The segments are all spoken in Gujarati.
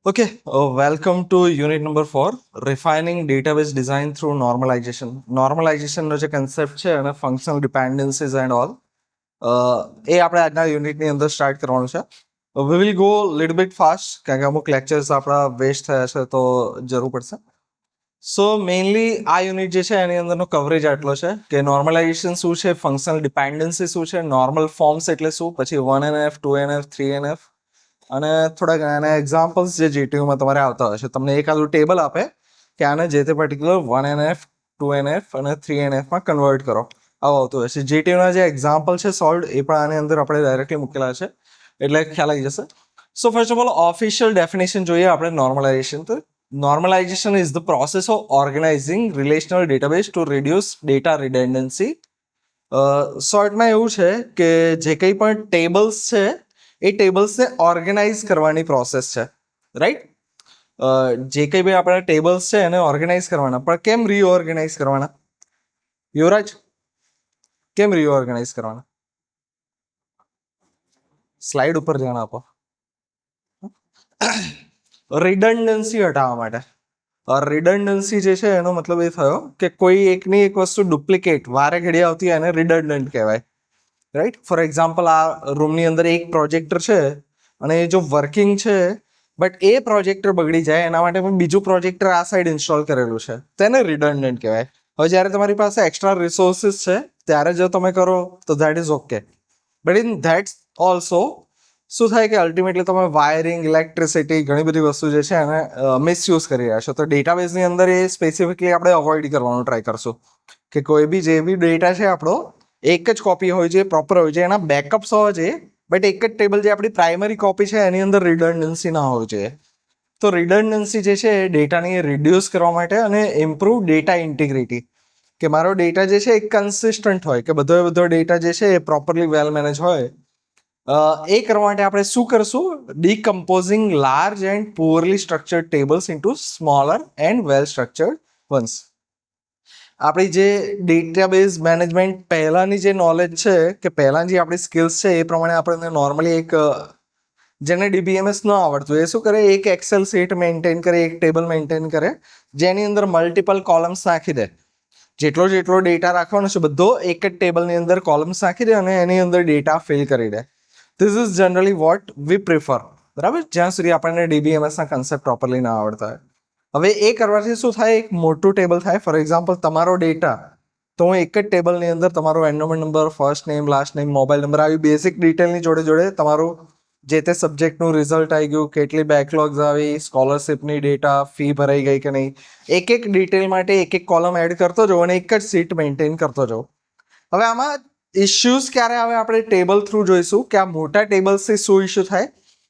Okay, welcome to unit number 4, refining database design through normalization. Normalization નો જે concept છે અને functional dependencies and all, એ આપણે આજના યુનિટની અંદર સ્ટાર્ટ કરવાનું છે. We will go little bit fast કારણ કે અમુક લેક્ચર્સ આપણા વેસ્ટ થયા છે તો જરૂર પડશે. સો મેઇનલી આ યુનિટ જે છે એની અંદરનો કવરેજ આટલો છે કે નોર્મલાઇઝેશન શું છે, ફંક્શનલ ડિપેન્ડન્સી શું છે, નોર્મલ ફોર્મ્સ એટલે શું, પછી 1NF 2NF 3NF અને થોડા ઘણા એક્ઝામ્પલ્સ જે જીટીયુમાં તમારે આવતા હશે. તમને એક આદું ટેબલ આપે કે આને જે તે પર્ટિક્યુલર 1NF 2NF અને 3NFમાં કન્વર્ટ કરો, આવું આવતું હશે. જીટીયુના જે એક્ઝામ્પલ છે સોલ્વ એ પણ આની અંદર આપણે ડાયરેક્ટલી મૂકેલા છે એટલે ખ્યાલ આવી જશે. So first of all official definition જોઈએ આપણે નોર્મલાઇઝેશન. તો normalization is the process of organizing relational database to reduce data redundancy. શોર્ટમાં એવું છે કે જે કંઈ પણ ટેબલ્સ છે એ ટેબલ્સને ઓર્ગેનાઇઝ કરવાની પ્રોસેસ છે, રાઈટ. જે કંઈ બી આપણા ટેબલ્સ છે એને ઓર્ગેનાઇઝ કરવાના, પણ કેમ રીઓર્ગેનાઇઝ કરવાના? યુવરાજ, કેમ રીઓર્ગેનાઇઝ કરવાના? સ્લાઇડ ઉપર ધ્યાન આપો. રિડન્ડન્સી હટાવવા માટે. રિડન્ડન્સી જે છે એનો મતલબ એ થયો કે કોઈ એકની એક વસ્તુ ડુપ્લિકેટ વારે ઘડી આવતી એને રિડન્ડન્ટ કહેવાય, રાઈટ. ફોર એક્ઝામ્પલ, આ રૂમની અંદર એક પ્રોજેક્ટર છે અને એ જો વર્કિંગ છે બટ એ પ્રોજેક્ટર બગડી જાય એના માટે પણ બીજું પ્રોજેક્ટર આ સાઈડ ઇન્સ્ટોલ કરેલું છે, તેને રિડન્ડન્ટ કહેવાય. હવે જ્યારે તમારી પાસે એક્સ્ટ્રા રિસોર્સિસ છે ત્યારે જો તમે કરો તો that is okay, but in that also શું થાય કે અલ્ટિમેટલી તમે વાયરિંગ, ઇલેક્ટ્રિસિટી, ઘણી બધી વસ્તુ જે છે એને મિસયુઝ કરી રહ્યા છો. તો ડેટાબેઝની અંદર એ સ્પેસિફિકલી આપણે અવોઇડ કરવાનું ટ્રાય કરશું કે કોઈ બી જે બી ડેટા છે આપણો એક જ કોપી હોય છે, પ્રોપર હોય છે, એના બેકઅપ્સ હોવા જોઈએ, બટ એક જ ટેબલ જે આપણી પ્રાઇમરી કોપી છે એની અંદર રિડન્ડન્સી ના હોવી જોઈએ. તો રિડન્ડન્સી જે છે એ ડેટાની રિડ્યુસ કરવા માટે અને ઇમ્પ્રૂવ ડેટા ઇન્ટિગ્રિટી, કે મારો ડેટા જે છે એ કન્સિસ્ટન્ટ હોય, કે બધો ડેટા જે છે એ પ્રોપરલી વેલ મેનેજ હોય. એ કરવા માટે આપણે શું કરશું? Decomposing large and poorly structured tables into smaller and well structured ones. આપણી જે ડેટાબેઝ મેનેજમેન્ટ પહેલાંની જે નોલેજ છે કે પહેલાંની જે આપણી સ્કિલ્સ છે એ પ્રમાણે આપણને નોર્મલી એક જેને ડીબીએમએસ ન આવડતું એ શું કરે, એક એક્સેલ શીટ મેન્ટેન કરે, એક ટેબલ મેન્ટેન કરે જેની અંદર મલ્ટિપલ કોલમ્સ નાખી દે. જેટલો ડેટા રાખવાનો છે બધો એક જ ટેબલની અંદર કોલમ્સ નાખી દે અને એની અંદર ડેટા ફિલ કરી દે. This is generally what we prefer, બરાબર, જ્યાં સુધી આપણને ડીબીએમએસના કન્સેપ્ટ પ્રોપરલી ના આવડતા હોય. હવે એ કરવાથી શું થાય? એક મોટું ટેબલ થાય. ફોર એક્ઝામ્પલ, તમારો ડેટા તો હું એક જ ટેબલની અંદર તમારો endowment number, first name, last name, mobile number, આવી બેસિક ડિટેલની જોડે તમારું જે તે સબ્જેક્ટનું રિઝલ્ટ આવી ગયું, કેટલી બેકલોગ્સ આવી, સ્કોલરશિપની ડેટા, ફી ભરાઈ ગઈ કે નહીં, એક ડિટેલ માટે એક કોલમ એડ કરતો જાઉં અને એક જ સીટ મેન્ટેન કરતો જાઉં. હવે આમાં ઇશ્યુઝ ક્યારે આવે આપણે ટેબલ થ્રુ જોઈશું કે આ મોટા ટેબલ્સથી શું ઇશ્યુ થાય.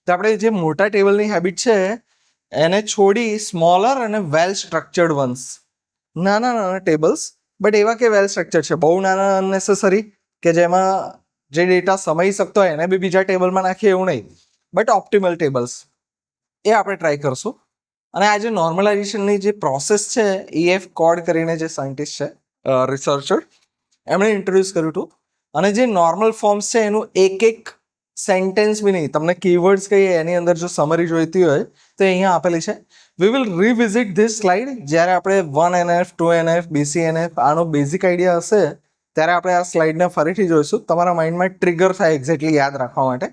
તો આપણે જે મોટા ટેબલની હેબિટ છે એને છોડી સ્મોલર અને વેલ સ્ટ્રક્ચર્ડ વન્સ, નાના ટેબલ્સ બટ એવા કે વેલ સ્ટ્રક્ચર્ડ છે, બહુ નાના અનનેસેસરી કે જેમાં જે ડેટા સમાઈ શકતો હોય એને બી બીજા ટેબલમાં નાખીએ એવું નહીં, બટ ઓપ્ટિમલ ટેબલ્સ, એ આપણે ટ્રાય કરશું. અને આ જે નોર્મલાઇઝેશનની જે પ્રોસેસ છે, EF કોડ કરીને જે સાયન્ટિસ્ટ છે, રિસર્ચર, એમણે ઇન્ટ્રોડ્યુસ કર્યું હતું. અને જે નોર્મલ ફોર્મ્સ છે એનું એક સેન્ટેન્સ બી નહીં, તમને કીવર્ડ્સ કહીએ એની અંદર જો સમરી જોઈતી હોય તો અહીંયા આપેલી છે. વી વિલ રિવિઝિટ ધીસ સ્લાઇડ જ્યારે આપણે 1NF 2NF BCNF આનો બેઝિક આઈડિયા હશે ત્યારે આપણે આ સ્લાઇડને ફરીથી જોઈશું, તમારા માઇન્ડમાં ટ્રિગર થાય એક્ઝેક્ટલી યાદ રાખવા માટે.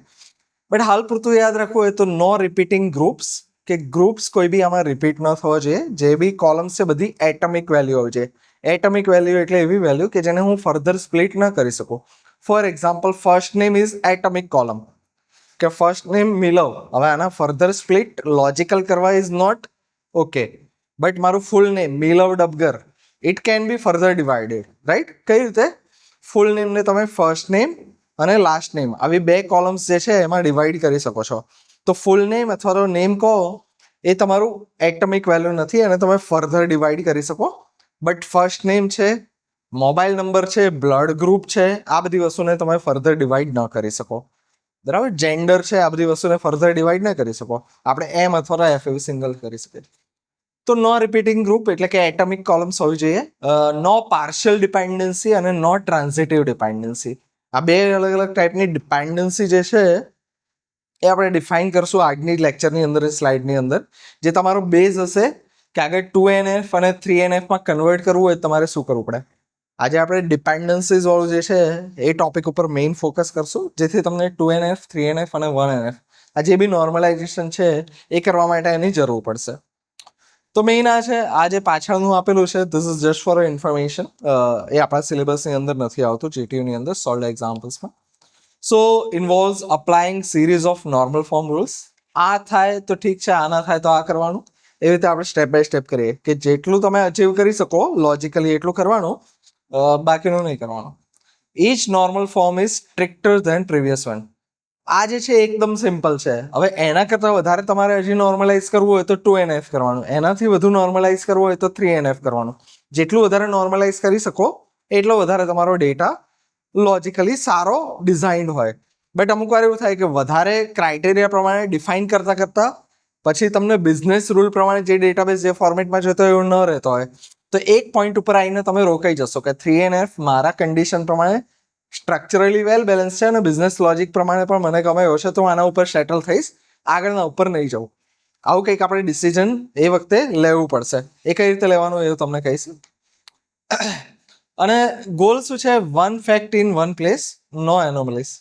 બટ હાલ પૂરતું યાદ રાખવું હોય તો નો રિપીટિંગ ગ્રુપ્સ, કે ગ્રુપ્સ કોઈ બી આમાં રિપીટ ન થવો જોઈએ. જે બી કોલમ્સ છે બધી એટમિક વેલ્યુ હોવી જોઈએ. એટમિક વેલ્યુ એટલે એવી વેલ્યુ કે જેને હું ફર્ધર સ્પ્લિટ ન કરી શકું. For example, first name is atomic column, કે ફર્સ્ટ નેમ મિલવ. હવે આના ફર્ધર સ્પ્લિટ લોજિકલ કરવા ઇઝ નોટ ઓકે, બટ મારું full name Milav Dabgar, it can be further divided, right. કઈ રીતે? ફૂલ નેમને તમે ફર્સ્ટ નેમ અને લાસ્ટ નેમ આવી બે કોલમ્સ જે છે એમાં ડિવાઈડ કરી શકો છો. તો ફૂલ નેમ અથવા તો નેમ કહો એ તમારું એટમિક વેલ્યુ નથી અને તમે ફર્ધર ડિવાઈડ કરી શકો. બટ ફર્સ્ટ નેમ છે, મોબાઈલ નંબર છે, બ્લડ ગ્રુપ છે, આ બધી વસ્તુને તમે ફર્ધર ડિવાઈડ ન કરી શકો, બરાબર. જેન્ડર છે, આ બધી વસ્તુને ફર્ધર ડિવાઈડ ન કરી શકો. આપણે એમ અથવા એફ એવી સિંગલ કરી શકીએ. તો નો રિપીટિંગ ગ્રુપ એટલે કે એટમિક કોલમ્સ હોવી જોઈએ. નો પાર્શિયલ ડિપેન્ડન્સી અને નો ટ્રાન્ઝિટિવ ડિપેન્ડન્સી, આ બે અલગ ટાઈપની ડિપેન્ડન્સી જે છે એ આપણે ડિફાઇન કરશું આજની લેક્ચરની અંદર, સ્લાઇડની અંદર. જે તમારો બેઝ હશે કે આગળ 2NF અને 3NFમાં કન્વર્ટ કરવું હોય તમારે શું કરવું પડે. આજે આપણે ડિપેન્ડન્સીઝ વાળું જે છે એ ટોપિક ઉપર મેઇન ફોકસ કરશું, જેથી તમને 2NF, 3NF અને 1NF આ જે બી નોર્મલાઇઝેશન છે એ કરવા માટે એની જરૂર પડશે. તો મેઇન આ છે, આ જે પાછળનું આપેલું છે this is just for information. એ આપણા સિલેબસની અંદર નથી આવતું, GTUની અંદર સોલ્ડ એક્ઝામ્પલ્સમાં. So involves applying series of normal form rules. આ થાય તો ઠીક છે, આ ના થાય તો આ કરવાનું. એવી રીતે આપણે સ્ટેપ બાય સ્ટેપ કરીએ કે જેટલું તમે અચીવ કરી શકો લોજિકલી એટલું કરવાનું, બાકીનું નહીં કરવાનું. Each normal form is stricter than previous one. આ જે છે એકદમ સિમ્પલ છે. હવે એના કરતાં વધારે તમારે હજી નોર્મલાઇઝ કરવું હોય તો 2NF કરવાનું, એનાથી વધુ નોર્મલાઇઝ કરવું હોય તો 3NF કરવાનું. જેટલું વધારે નોર્મલાઇઝ કરી શકો એટલો વધારે તમારો ડેટા લોજિકલી સારો ડિઝાઇન હોય. બટ અમુક વાર એવું થાય કે વધારે ક્રાઇટેરિયા પ્રમાણે ડિફાઇન કરતાં પછી તમને બિઝનેસ રૂલ પ્રમાણે જે ડેટાબેઝ જે ફોર્મેટમાં જોઈતો હોય એવું ન રહેતો હોય, તો એક પોઈન્ટ ઉપર આવીને તમે રોકાઈ જશો કે 3NF મારા કન્ડિશન પ્રમાણે સ્ટ્રક્ચરલી વેલ બેલેન્સ છે અને બિઝનેસ લોજિક પ્રમાણે પણ મને ગમે એવો છે, તો હું આના ઉપર સેટલ થઈશ, આગળના ઉપર નહીં જાઉં. આવું કંઈક આપણે ડિસિઝન એ વખતે લેવું પડશે. એ કઈ રીતે લેવાનું એવું તમને કહીશ. અને ગોલ શું છે? One fact in one place, no anomalies.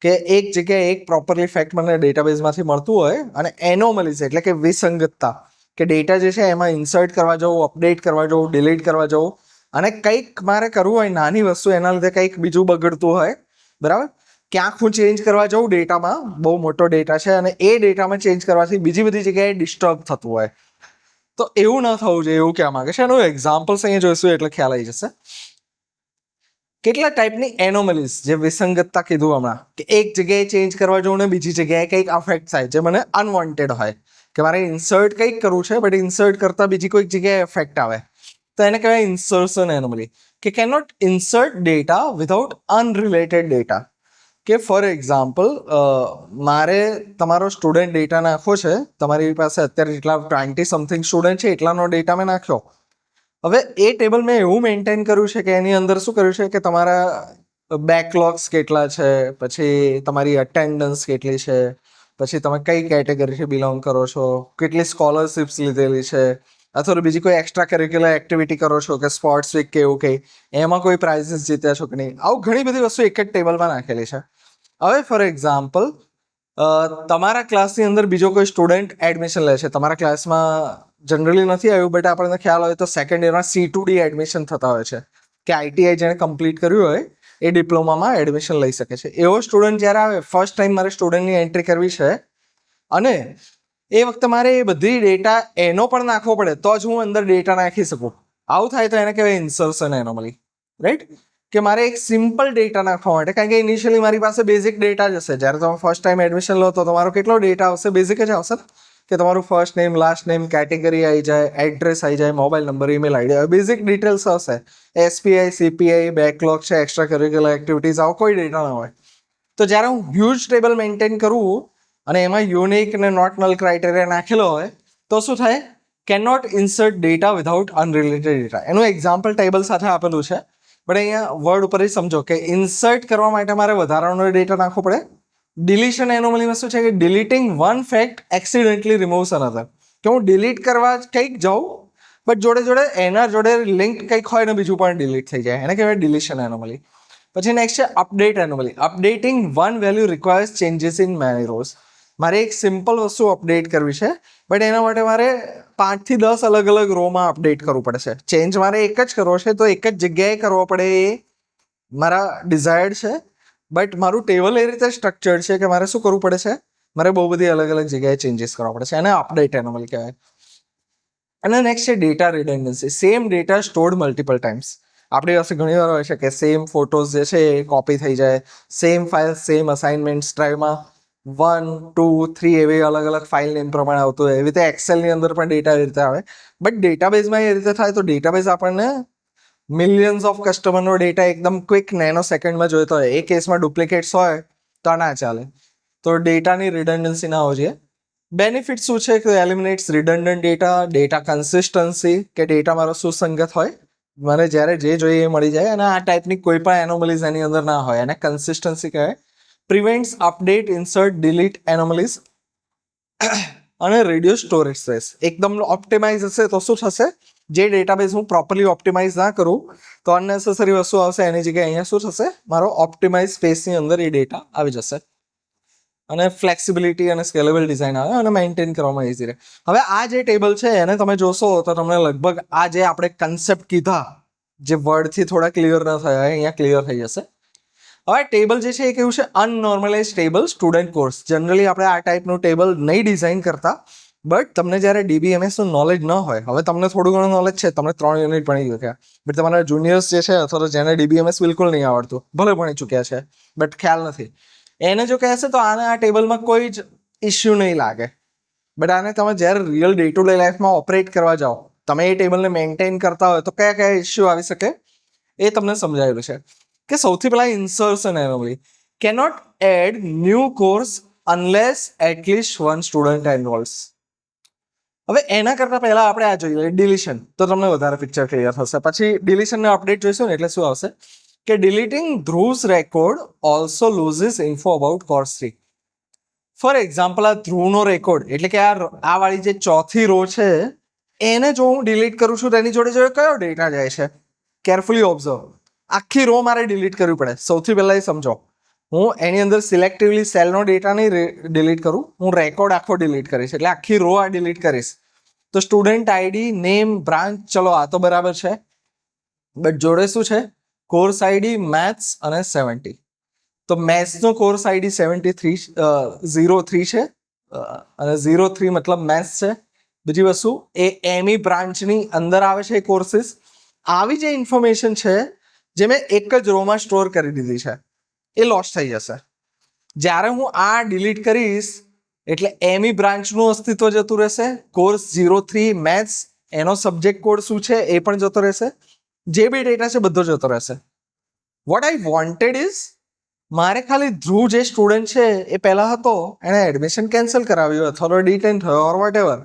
કે એક જગ્યાએ એક પ્રોપરલી ફેક્ટ મને ડેટાબેઝમાંથી મળતું હોય અને એનોમલીઝ એટલે કે વિસંગતતા, કે ડેટા જે છે એમાં ઇન્સર્ટ કરવા જવું, અપડેટ કરવા જવું, ડિલીટ કરવા જવું, અને કંઈક મારે કરવું હોય નાની વસ્તુ, એના લીધે કંઈક બીજું બગડતું હોય, બરાબર, ક્યાંક હું ચેન્જ કરવા જાઉં ડેટામાં, બહુ મોટો ડેટા છે અને એ ડેટામાં ચેન્જ કરવાથી બીજી બધી જગ્યાએ ડિસ્ટર્બ થતું હોય, તો એવું ન થવું જોઈએ, એવું કહેવા માંગે છે. એનું એક્ઝામ્પલ્સ અહીંયા જોઈશું એટલે ખ્યાલ આવી જશે. કેટલા ટાઈપની એનોમલીઝ, જે વિસંગતતા કીધું હમણાં, કે એક જગ્યાએ ચેન્જ કરવા જવું ને બીજી જગ્યાએ કંઈક અફેક્ટ થાય, જે મને અનવોન્ટેડ હોય, કે મારે ઇન્સર્ટ કંઈક કરવું છે બટ ઇન્સર્ટ કરતાં બીજી કોઈક જગ્યાએ એફેક્ટ આવે, તો એને કહેવાય ઇન્સર્શન એનોમલી. કે can not insert data without unrelated data. કે ફોર એક્ઝામ્પલ, મારે તમારો સ્ટુડન્ટ ડેટા નાખવો છે, તમારી પાસે અત્યારે જેટલા 20 સમથિંગ સ્ટુડન્ટ છે એટલાનો ડેટા મેં નાખ્યો. હવે એ ટેબલ મેં એવું મેન્ટેન કર્યું છે કે એની અંદર શું કર્યું છે કે તમારા બેકલોગ્સ કેટલા છે, પછી તમારી અટેન્ડન્સ કેટલી છે, પછી તમે કઈ કેટેગરીથી બિલોંગ કરો છો, કેટલી સ્કોલરશિપ્સ લીધેલી છે, અથવા બીજી કોઈ એક્સ્ટ્રા કરિક્યુલર એક્ટિવિટી કરો છો કે સ્પોર્ટ્સ વીક કે એવું કંઈ, એમાં કોઈ પ્રાઇઝીસ જીત્યા છો કે નહીં, આવું ઘણી બધી વસ્તુ એક જ ટેબલમાં નાખેલી છે. હવે ફોર એક્ઝામ્પલ, તમારા ક્લાસની અંદર બીજો કોઈ સ્ટુડન્ટ એડમિશન લે છે, તમારા ક્લાસમાં જનરલી નથી આવ્યું બટ આપણને ખ્યાલ હોય તો સેકન્ડ યરમાં C2D એડમિશન થતા હોય છે, કે ITI જેણે કમ્પ્લીટ કર્યું હોય એ ડિપ્લોમામાં એડમિશન લઈ શકે છે. એવો સ્ટુડન્ટ જ્યારે આવે, ફર્સ્ટ ટાઈમ મારે સ્ટુડન્ટની એન્ટ્રી કરવી છે અને એ વખતે મારે એ બધી ડેટા એનો પણ નાખવો પડે તો જ હું અંદર ડેટા નાખી શકું. આવું થાય તો એને કહેવાય ઇન્સર્શન એનોમલી, રાઈટ. કે મારે એક સિમ્પલ ડેટા નાખવા માટે, કારણ કે ઇનિશિયલી મારી પાસે બેઝિક ડેટા જ હશે. જ્યારે તમે ફર્સ્ટ ટાઈમ એડમિશન લો તો તમારો કેટલો ડેટા આવશે? બેઝિક જ આવશે, કે તમારું first name, last name, category આવી જાય, એડ્રેસ આવી જાય, mobile number, email ID, basic details હશે. SPI, CPI, બેકલોગ છે, એક્સ્ટ્રા કરિક્યુલર એક્ટિવિટીઝ, આવો કોઈ ડેટા ના હોય. તો જ્યારે હું હ્યુજ ટેબલ મેન્ટેન કરું અને એમાં યુનિક અને નોટ નલ ક્રાઇટેરિયા નાખેલો હોય તો શું થાય? Can not insert data without unrelated data. એનું એક્ઝામ્પલ ટેબલ સાથે આપેલું છે, પણ અહીંયા વર્ડ ઉપર જ સમજો કે ઇન્સર્ટ કરવા માટે મારે વધારાનો ડેટા નાખવો પડે. ડિલીશન એનોમલીમાં શું છે કે deleting one fact accidentally removes another. કે હું ડિલીટ કરવા કંઈક જાઉં બટ જોડે જોડે એના જોડે લિંક કંઈક હોય ને બીજું પણ ડિલીટ થઈ જાય, એને કહેવાય ડિલીશન એનોમલી. પછી નેક્સ્ટ છે update anomaly. Updating one value requires changes in many rose. મારે એક સિમ્પલ વસ્તુ અપડેટ કરવી છે બટ એના માટે મારે 5 થી 10 અલગ અલગ રોમાં અપડેટ કરવું પડશે. ચેન્જ મારે એક જ કરવો છે તો એક જ જગ્યાએ કરવો પડે, એ મારા ડિઝાયર્ડ છે. બટ મારું ટેબલ એ રીતે સ્ટ્રક્ચર્ડ છે કે મારે શું કરવું પડે છે? મારે બહુ બધી અલગ અલગ જગ્યાએ ચેન્જીસ કરવા પડે છે. એને અપડેટ એનોમલી કહેવાય. અને નેક્સ્ટ છે data redundancy. Same data stored multiple times. આપણી પાસે ઘણી વાર હોય છે કે સેમ ફોટોઝ જે છે એ કોપી થઈ જાય, સેમ ફાઇલ, સેમ અસાઇનમેન્ટ્સ ડ્રાઈવમાં 1, 2, 3 એવી અલગ અલગ ફાઇલ નેમ પ્રમાણે આવતું હોય. એવી રીતે એક્સેલની અંદર પણ ડેટા એવી રીતે આવે. બટ ડેટાબેઝમાં એ રીતે થાય તો ડેટાબેઝ આપણને મિલિયન્સ ઓફ કસ્ટમરનો ડેટા એકદમ ક્વિક નેનો સેકન્ડમાં જોઈતો હોય, એ કેસમાં ડુપ્લિકેટ્સ હોય તો ના ચાલે. તો ડેટાની રિડન્ડન્સી ના હોવી જોઈએ. બેનિફિટ શું છે કે એલિમિનેટ્સ રિડન્ડન્ટ ડેટા કન્સિસ્ટન્સી, કે ડેટા મારો સુસંગત હોય, મને જ્યારે જે જોઈએ એ મળી જાય અને આ ટાઈપની કોઈ પણ એનોમલીઝ એની અંદર ના હોય, અને કન્સિસ્ટન્સી કહેવાય. પ્રિવેન્ટ્સ અપડેટ ઇન્સર્ટ ડિલીટ એનોમલીઝ અને રિડ્યુસ સ્ટોરેજ સ્પેસ. એકદમ ઓપ્ટિમાઇઝ હશે તો શું થશે, જે ડેટાબેઝ હું પ્રોપરલી ઓપ્ટિમાઇઝ ના કરું તો અનનેસેસરી વસ્તુ આવશે, એની જગ્યાએ અહીંયા શું થશે, મારો ઓપ્ટિમાઇઝ સ્પેસની અંદર એ ડેટા આવી જશે અને ફ્લેક્સિબિલિટી અને સ્કેલેબલ ડિઝાઇન આવે અને મેન્ટેન કરવામાં ઇઝી રહે. હવે આ જે ટેબલ છે એને તમે જોશો તો તમને લગભગ આ જે આપણે કન્સેપ્ટ કીધા જે વર્ડથી થોડા ક્લિયર ન થયા અહીંયા ક્લિયર થઈ જશે. હવે ટેબલ જે છે એ કેવું છે, અનનોર્મલાઇઝ ટેબલ સ્ટુડન્ટ કોર્સ. જનરલી આપણે આ ટાઈપનું ટેબલ નહીં ડિઝાઇન કરતા, બટ તમને જ્યારે DBMSનું નોલેજ ન હોય, હવે તમને થોડું ઘણું નોલેજ છે, તમે 3 યુનિટ ભણી ચૂક્યા, બટ તમારા જુનિયર્સ જે છે અથવા તો જેને DBMS બિલકુલ નહીં આવડતું, ભલે ભણી ચૂક્યા છે બટ ખ્યાલ નથી, એને જો કહેશે તો આને આ ટેબલમાં કોઈ જ ઇસ્યુ નહીં લાગે. બટ આને તમે જ્યારે રિયલ ડે ટુ ડે લાઈફમાં ઓપરેટ કરવા જાઓ, તમે એ ટેબલને મેન્ટેન કરતા હોય તો કયા કયા ઇસ્યુ આવી શકે એ તમને સમજાયેલું છે. કે સૌથી પહેલા insertion anomaly, cannot add new course unless at least one student enrols. હવે એના કરતા પહેલા આપણે આ જોઈએ ડિલીશન, તો તમને વધારે પિક્ચર ક્લિયર થશે. પછી ડિલીશનને અપડેટ જોઈશું ને એટલે શું આવશે કે ડિલીટિંગ ધ્રુવ's record also loses info about course 3. For example, આ ધ્રુવનો રેકોર્ડ એટલે કે આ વાળી જે ચોથી રો છે એને જો હું ડિલીટ કરું છું તો એની જોડે જોડે કયો ડેટા જાય છે, કેરફુલી ઓબ્ઝર્વ. આખી રો મારે ડિલીટ કરવી પડે. સૌથી પહેલાં એ સમજો, હું એની અંદર સિલેક્ટિવલી સેલનો ડેટા નહીં ડિલીટ કરું, હું રેકોર્ડ આખો ડિલીટ કરીશ, એટલે આખી રો આ ડિલીટ કરીશ. તો સ્ટુડન્ટ આઈડી, નેમ, બ્રાન્ચ, ચલો આ તો બરાબર છે, બટ જોડે શું છે, કોર્સ આઈડી, મેથ્સ અને 70. તો મેથ્સનો કોર્સ આઈડી 03 છે અને 03 મતલબ મેથ્સ છે. બીજી વસ્તુ એ એમઈ બ્રાન્ચની અંદર આવે છે એ કોર્સીસ. આવી જે ઇન્ફોર્મેશન છે જે મેં એક જ રોમાં સ્ટોર કરી દીધી છે એ લોસ થઈ જશે. જ્યારે હું આ ડિલીટ કરીશ એટલે એમઈ બ્રાન્ચનું અસ્તિત્વ જતું રહેશે, કોર્સ 03 મેથ્સ એનો સબ્જેક્ટ કોડ શું છે એ પણ જતો રહેશે, જે બી ડેટા છે બધો જતો રહેશે. વોટ આઈ વોન્ટેડ ઇઝ, મારે ખાલી ધ્રુવ જે સ્ટુડન્ટ છે એ પહેલાં હતો, એણે એડમિશન કેન્સલ કરાવ્યું અથવા તો ડિટેન થયો ઓર વોટ એવર,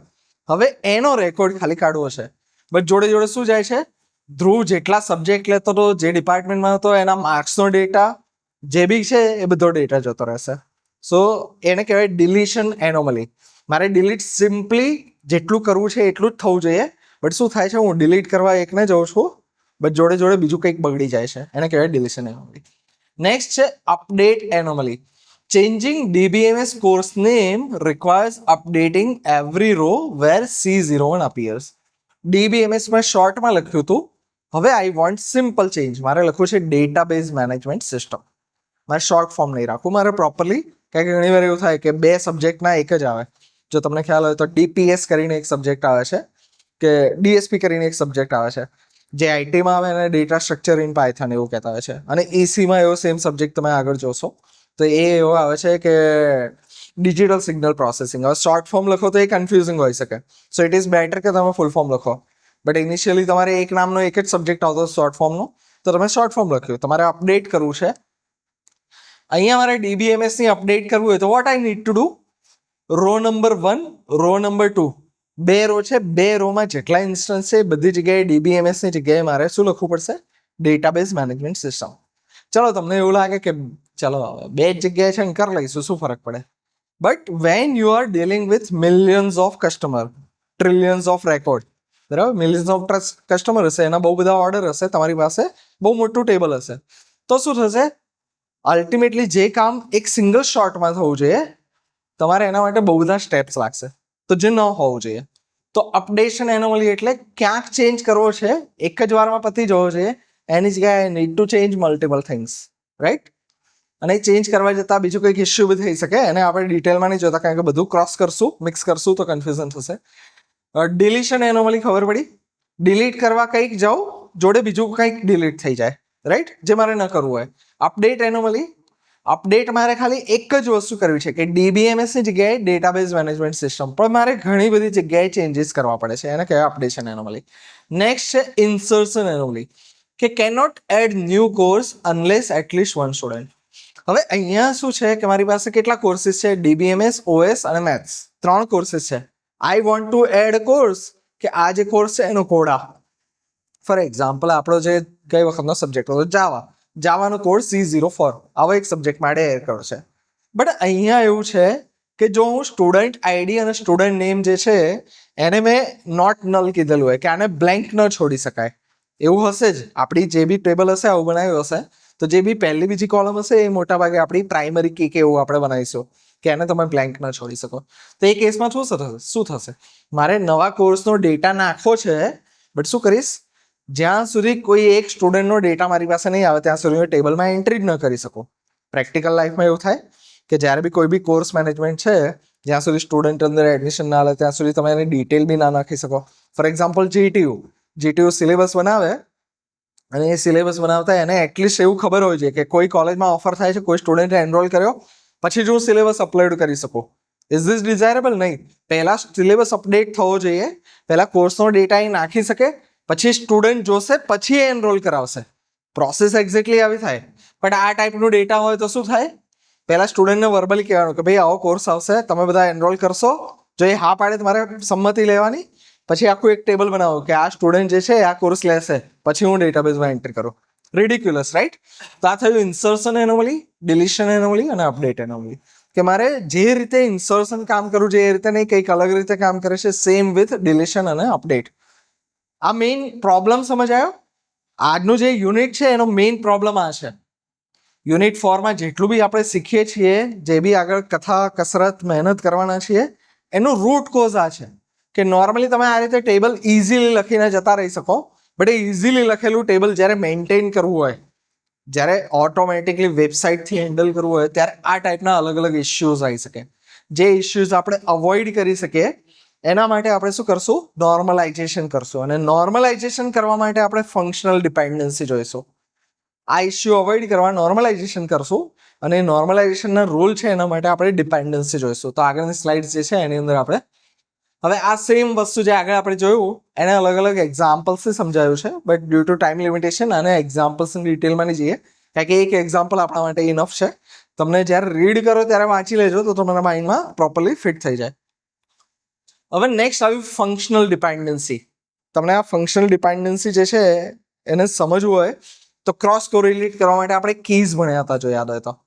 હવે એનો રેકોર્ડ ખાલી કાઢવો છે. બટ જોડે જોડે શું જાય છે, ધ્રુવ જેટલા સબ્જેક્ટ લેતો હતો, જે ડિપાર્ટમેન્ટમાં હતો, એના માર્ક્સનો ડેટા જે બી છે એ બધો ડેટા જતો રહેશે. સો એને કહેવાય ડિલીશન એનોમલી. મારે ડિલીટ સિમ્પલી જેટલું કરવું છે એટલું જ થવું જોઈએ, બટ શું થાય છે, હું ડિલીટ કરવા એકને જઉં છું બટ જોડે જોડે બીજું કંઈક બગડી જાય છે, એને કહેવાય ડિલીશન એનોમલી. નેક્સ્ટ છે update anomaly. Changing DBMS course name requires updating every row where C01 appears. DBMSમાં શોર્ટમાં લખ્યું હતું, હવે આઈ વોન્ટ સિમ્પલ ચેન્જ. મારે લખવું છે ડેટાબેઝ મેનેજમેન્ટ સિસ્ટમ. મારે શોર્ટ ફોર્મ નહીં રાખવું, મારે પ્રોપરલી, કારણ કે ઘણી વાર એવું થાય કે 2 સબ્જેક્ટના એક જ આવે. જો તમને ખ્યાલ હોય તો DPS કરીને એક સબ્જેક્ટ આવે છે, કે DSP કરીને એક સબ્જેક્ટ આવે છે, જે આઈટીમાં આવે અને ડેટા સ્ટ્રક્ચર ઇન પાયથન એવું કહેતા હોય છે, અને ECમાં એવો સેમ સબ્જેક્ટ તમે આગળ જોશો તો એ એવો આવે છે કે ડિજિટલ સિગ્નલ પ્રોસેસિંગ. હવે શોર્ટ ફોર્મ લખો તો એ કન્ફ્યુઝિંગ હોઈ શકે, સો ઇટ ઇઝ બેટર કે તમે ફૂલ ફોર્મ લખો. બટ ઇનિશિયલી તમારે એક નામનો એક જ સબ્જેક્ટ આવતો શોર્ટ ફોર્મનો, તો તમે શોર્ટ ફોર્મ લખ્યું. તમારે અપડેટ કરવું છે, અહીંયા મારે DBMSની અપડેટ કરવું હોય તો what I need to do, row number 1, row number 2, 2 row છે, 2 રોમાં જેટલા ઇન્સ્ટન્સ છે બધી જગ્યાએ DBMSની જગ્યાએ મારે શું લખવું પડશે, ડેટાબેઝ મેનેજમેન્ટ સિસ્ટમ. ચલો તમને એવું લાગે કે ચલો બે જ જગ્યાએ છે ને કરી લઈશું, શું ફરક પડે. But when you are dealing with millions of customer, trillions of record, બરાબર, મિલિયન્સ ઓફ કસ્ટમર હશે, એના બહુ બધા ઓર્ડર હશે, તમારી પાસે બહુ મોટું ટેબલ હશે, તો શું થશે, અલ્ટિમેટલી જે કામ એક સિંગલ શોટમાં થવું જોઈએ તમારે એના માટે બહુ બધા સ્ટેપ્સ લાગશે, તો જે ન હોવું જોઈએ. તો અપડેશન એનોમલી એટલે ક્યાંક ચેન્જ કરવો છે, એક જ વારમાં પતી જવો જોઈએ, એની જગ્યાએ આઈ need to change multiple things, right. અને ચેન્જ કરવા જતાં બીજું કંઈક ઇસ્યુ બી થઈ શકે, એને આપણે ડિટેલમાં નહીં જોતા કારણ કે બધું ક્રોસ કરશું, મિક્સ કરશું તો કન્ફ્યુઝન થશે. ડિલીશન એનોમલી ખબર પડી, ડિલીટ કરવા કંઈક જાઓ જોડે બીજું કંઈક ડિલીટ થઈ જાય, રાઈટ, જે મારે ન કરવું હોય. અપડેટ એનોમલી, અપડેટ મારે ખાલી એક જ વસ્તુ કરવી છે કે DBMSની જગ્યાએ ડેટાબેઝ મેનેજમેન્ટ સિસ્ટમ, પણ મારે ઘણી બધી જગ્યાએ ચેન્જીસ કરવા પડે છે, એને કહેવાય અપડેશન એનોમલી. નેક્સ્ટ છે ઇન્સર્શન એનોમલી, કે cannot add new course unless at least one student. હવે અહીંયા શું છે કે મારી પાસે કેટલા કોર્સીસ છે, DBMS, OS અને મેથ્સ, 3 કોર્સીસ છે. I want to add course, કે આ જે કોર્સ છે એનો કોડ આ, ફોર એક્ઝામ્પલ આપણો જે ગઈ વખતનો સબ્જેક્ટ હતો જાવા, જાવાનો કોડ C04 આવો એક સબ્જેક્ટ માટે એડ કર્યો છે. બટ અહીંયા એવું છે કે જો હું સ્ટુડન્ટ આઈડી અને સ્ટુડન્ટ નેમ જે છે એને મેં નોટ નલ કીધેલું હોય કે આને બ્લેન્ક ન છોડી શકાય એવું હશે જ. આપણી જે બી ટેબલ હશે આવું બનાવ્યું હશે તો જે બી પહેલી બીજી કોલમ હશે એ મોટાભાગે આપણી પ્રાઇમરી કી કે એવું આપણે બનાવીશું કે એને તમે બ્લેન્ક ન છોડી શકો. તો એ કેસમાં શું થશે મારે નવા કોર્સનો ડેટા નાખવો છે બટ શું કરીશ જ્યાં સુધી કોઈ એક સ્ટુડન્ટનો ડેટા મારી પાસે નહીં આવે ત્યાં સુધી હું ટેબલમાં એન્ટ્રી જ ન કરી શકું. પ્રેક્ટિકલ લાઈફમાં એવું થાય કે જ્યારે બી કોઈ બી કોર્સ મેનેજમેન્ટ છે જ્યાં સુધી સ્ટુડન્ટ અંદર એડમિશન ના લે ત્યાં સુધી તમે એની ડિટેલ બી ના નાખી શકો. ફોર એક્ઝામ્પલ જીટીયુ સિલેબસ બનાવે અને એ સિલેબસ બનાવતા એને એટલીસ્ટ એવું ખબર હોય છે કે કોઈ કોલેજમાં ઓફર થાય છે, કોઈ સ્ટુડન્ટે એનરોલ કર્યો પછી જ હું સિલેબસ અપલોડ કરી શકું. Is this desirable? નહીં. પહેલાં સિલેબસ અપડેટ થવો જોઈએ, પહેલાં કોર્સનો ડેટા એ નાખી શકે, પછી સ્ટુડન્ટ જોશે, પછી એ એનરોલ કરાવશે. પ્રોસેસ એક્ઝેક્ટલી આવી થાય. બટ આ ટાઈપનું ડેટા હોય તો શું થાય, પહેલાં સ્ટુડન્ટને વર્બલી કહેવાનું કે ભાઈ આવો કોર્સ આવશે, તમે બધા એનરોલ કરશો. જો એ હા પાડે તમારે સંમતિ લેવાની, પછી આખું એક ટેબલ બનાવો કે આ સ્ટુડન્ટ જે છે આ કોર્સ લેશે, પછી હું ડેટાબેઝમાં એન્ટ્રી કરું. રિડિક્યુલસ, રાઈટ? તો આ થયું ઇન્સર્શન એનોમલી, ડિલીશન એનોમલી અને અપડેટ એનોમલી. કે મારે જે રીતે ઇન્સર્શન કામ કરવું છે એ રીતે નહીં, કંઈક અલગ રીતે કામ કરે છે. સેમ વિથ ડિલીશન અને અપડેટ. આ મેઇન પ્રોબ્લેમ સમજાયો? આજનું જે યુનિટ છે એનો મેઇન પ્રોબ્લેમ આ છે. યુનિટ 4માં જેટલું બી આપણે શીખીએ છીએ, જે બી આગળ કથા કસરત મહેનત કરવાના છીએ, એનું રૂટ કોઝ આ છે કે નોર્મલી તમે આ રીતે ટેબલ ઇઝીલી લખીને જતા રહી શકો, બટ એ ઇઝીલી લખેલું ટેબલ જ્યારે મેન્ટેન કરવું હોય, જ્યારે ઓટોમેટિકલી વેબસાઇટથી હેન્ડલ કરવું હોય, ત્યારે આ ટાઈપના અલગ અલગ ઇશ્યુઝ આવી શકે. જે ઇશ્યુઝ આપણે અવોઇડ કરી શકીએ એના માટે આપણે શું કરશું, નોર્મલાઇઝેશન કરશું. અને નોર્મલાઇઝેશન કરવા માટે આપણે ફંક્શનલ ડિપેન્ડન્સી જોઈશું. આ ઇશ્યુ અવોઇડ કરવા નોર્મલાઇઝેશન કરશું, અને નોર્મલાઇઝેશનના રૂલ છે એના માટે આપણે ડિપેન્ડન્સી જોઈશું. તો આગળની સ્લાઇડ્સ જે છે એની અંદર આપણે હવે આ સેમ વસ્તુ જે આગળ આપણે જોયું એને અલગ અલગ એક્ઝામ્પલ્સથી સમજાયું છે, but due to time limitation અને એક્ઝામ્પલ્સની ડિટેલમાં નહીં જઈએ, કારણ કે એક એક્ઝામ્પલ આપણા માટે ઇનફ છે. તમને જ્યારે રીડ કરો ત્યારે વાંચી લેજો તો તમારા માઇન્ડમાં પ્રોપરલી ફિટ થઈ જાય. હવે નેક્સ્ટ આવ્યું ફંક્શનલ ડિપેન્ડન્સી. તમને આ ફંક્શનલ ડિપેન્ડન્સી જે છે એને સમજવું હોય તો ક્રોસ કોરિલેટ કરવા માટે આપણે કીઝ ભણ્યા હતા, જો યાદ હોય તો.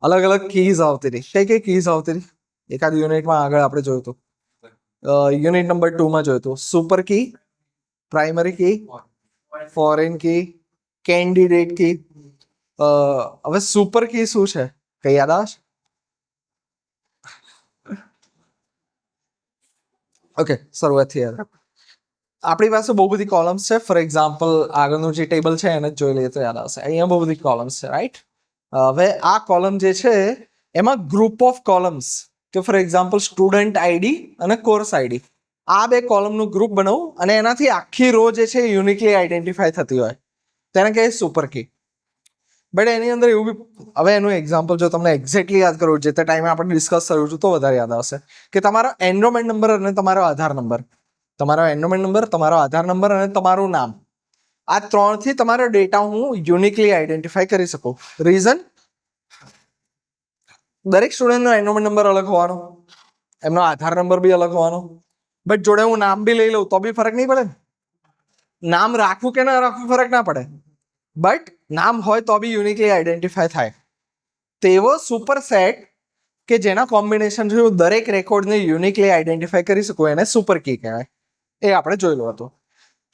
અલગ અલગ કીઝ આવતી હતી. કઈ કીઝ આવતી હતી એકાદ યુનિટમાં આગળ આપણે જોયું હતું. યુનિટ નંબર 2માં જોયું હતું. Super key, primary key, foreign key, candidate key. હવે સુપર કી શું છે કઈ યાદ આવશે? ઓકે, શરૂઆતથી યાદ. આપણી પાસે બહુ બધી કોલમ્સ છે. ફોર એક્ઝામ્પલ આગળનું જે ટેબલ છે એને જ જોઈ લઈએ તો યાદ આવશે. અહીંયા બહુ બધી કોલમ્સ છે, રાઈટ? હવે આ કોલમ જે છે એમાં ગ્રુપ ઓફ કોલમ્સ, કે ફોર એક્ઝામ્પલ સ્ટુડન્ટ આઈડી અને કોર્સ આઈડી, આ બે કોલમનું ગ્રુપ બનાવું અને એનાથી આખી રો જે છે યુનિકલી આઈડેન્ટિફાય થતી હોય તેને કહે સુપર કી. બટ એની અંદર એવું બી, હવે એનું એક્ઝામ્પલ જો તમને એક્ઝેક્ટલી યાદ કરવું છે તે ટાઈમે આપણે ડિસ્કસ કર્યું હતું તો વધારે યાદ આવશે કે તમારો એનરોલમેન્ટ નંબર અને તમારો આધાર નંબર, તમારો એનરોલમેન્ટ નંબર, તમારો આધાર નંબર અને તમારું નામ, આ ત્રણથી તમારો ડેટા હું યુનિકલી આઈડેન્ટિફાય કરી શકું. રીઝન, દરેક સ્ટુડન્ટનો એનરોલમેન્ટ નંબર અલગ હોવાનો, એમનો આધાર નંબર બી અલગ હોવાનો, બટ જોડે હું નામ બી લઈ લઉં તો બી ફરક નહીં પડે. નામ રાખવું કે ના રાખવું ફરક ના પડે, બટ નામ હોય તો બી યુનિકલી આઈડેન્ટિફાય થાય. તેવો સુપર સેટ કે જેના કોમ્બિનેશનથી હું દરેક રેકોર્ડને યુનિકલી આઈડેન્ટિફાય કરી શકું એને સુપર કી કહેવાય. એ આપણે જોયેલું હતું.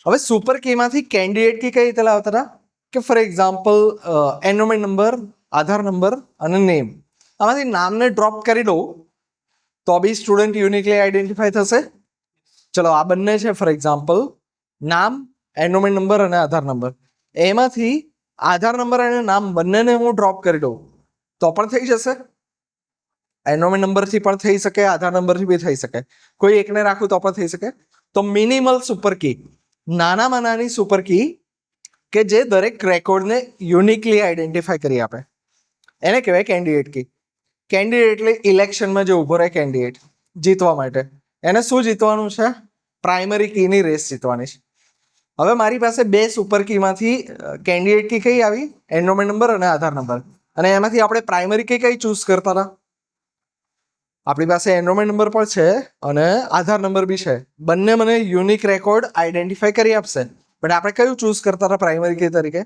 હવે સુપર કીમાંથી કેન્ડિડેટ કી કઈ રીતે લાવતા હતા કે for example enrolment number, Aadhaar number અને નેમ, આમાંથી નામને ડ્રોપ કરી દઉં તો બી સ્ટુડન્ટ યુનિકલી આઈડેન્ટિફાય થશે. ચલો આ બંને છે ફોર એક્ઝામ્પલ નામ, એનરોલમેન્ટ નંબર અને આધાર નંબર. એમાંથી આધાર નંબર અને નામ બંનેને હું ડ્રોપ કરી દઉં તો પણ થઈ જશે. એનરોલમેન્ટ નંબરથી પણ થઈ શકે, આધાર નંબરથી બી થઈ શકે, કોઈ એકને રાખું તો પણ થઈ શકે. તો મિનિમલ સુપર કી, નાનામાં નાની સુપર કી કે જે દરેક રેકોર્ડને યુનિકલી આઈડેન્ટિફાય કરી આપે એને કહેવાય કેન્ડિડેટ કી. કેન્ડિડેટ એટલે ઇલેક્શનમાં જે ઊભો રહે કેન્ડિડેટ જીતવા માટે, એને શું જીતવાનું છે? પ્રાઇમરી કીની રેસ જીતવાની છે. હવે મારી પાસે બે સુપર કીમાંથી કેન્ડિડેટ કી કઈ આવી? એનરોલમેન્ટ નંબર અને આધાર નંબર. અને એમાંથી આપણે પ્રાઇમરી કી કઈ ચૂઝ કરતા હતા? આપણી પાસે એનરોલમેન્ટ નંબર પણ છે અને આધાર નંબર બી છે, બંને મને યુનિક રેકોર્ડ આઈડેન્ટિફાય કરી આપશે, બટ આપણે કયું ચૂઝ કરતા હતા પ્રાઇમરી કી તરીકે?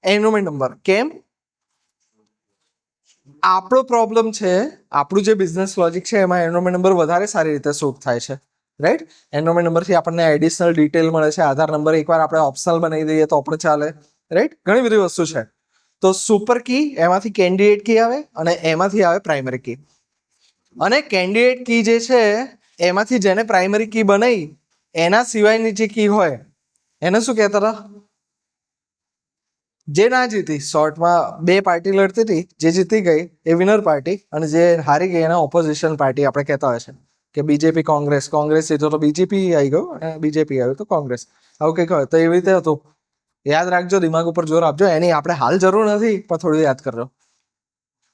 Enrolment number. કેમ? આપણો પ્રોબ્લેમ છે, આપણું જે બિઝનેસ લોજિક છે એમાં એનરોલમેન્ટ નંબર વધારે સારી રીતે શૂટ થાય છે, રાઈટ. એનરોલમેન્ટ નંબરથી આપણને એડિશનલ ડિટેલ મળે છે. આધાર નંબર એકવાર આપણે ઓપ્શનલ બનાવી દઈએ તો આપણે ચાલે, રાઈટ. ઘણી બધી વસ્તુ છે. તો સુપર કી એમાંથી કેન્ડિડેટ કી આવે અને એમાંથી આવે પ્રાઇમરી કી. અને કેન્ડિડેટ કી જે છે એમાંથી જેને પ્રાઇમરી કી બનાવી એના સિવાયની જે કી હોય એને શું કહેતા હતા? જે ના જીતી, શોર્ટમાં 2 પાર્ટી લડતી હતી, જે જીતી ગઈ એ વિનર પાર્ટી અને જે હારી ગઈ એના ઓપોઝિશન પાર્ટી આપણે કહેતા હોય છે કે બીજેપી કોંગ્રેસ, કોંગ્રેસ જીતો તો બીજેપી આવી ગયો અને બીજેપી આવ્યું તો કોંગ્રેસ, આવું કંઈક હોય. તો એવી રીતે હતું. યાદ રાખજો, દિમાગ ઉપર જોર આપજો. એની આપણે હાલ જરૂર નથી પણ થોડું યાદ કરજો.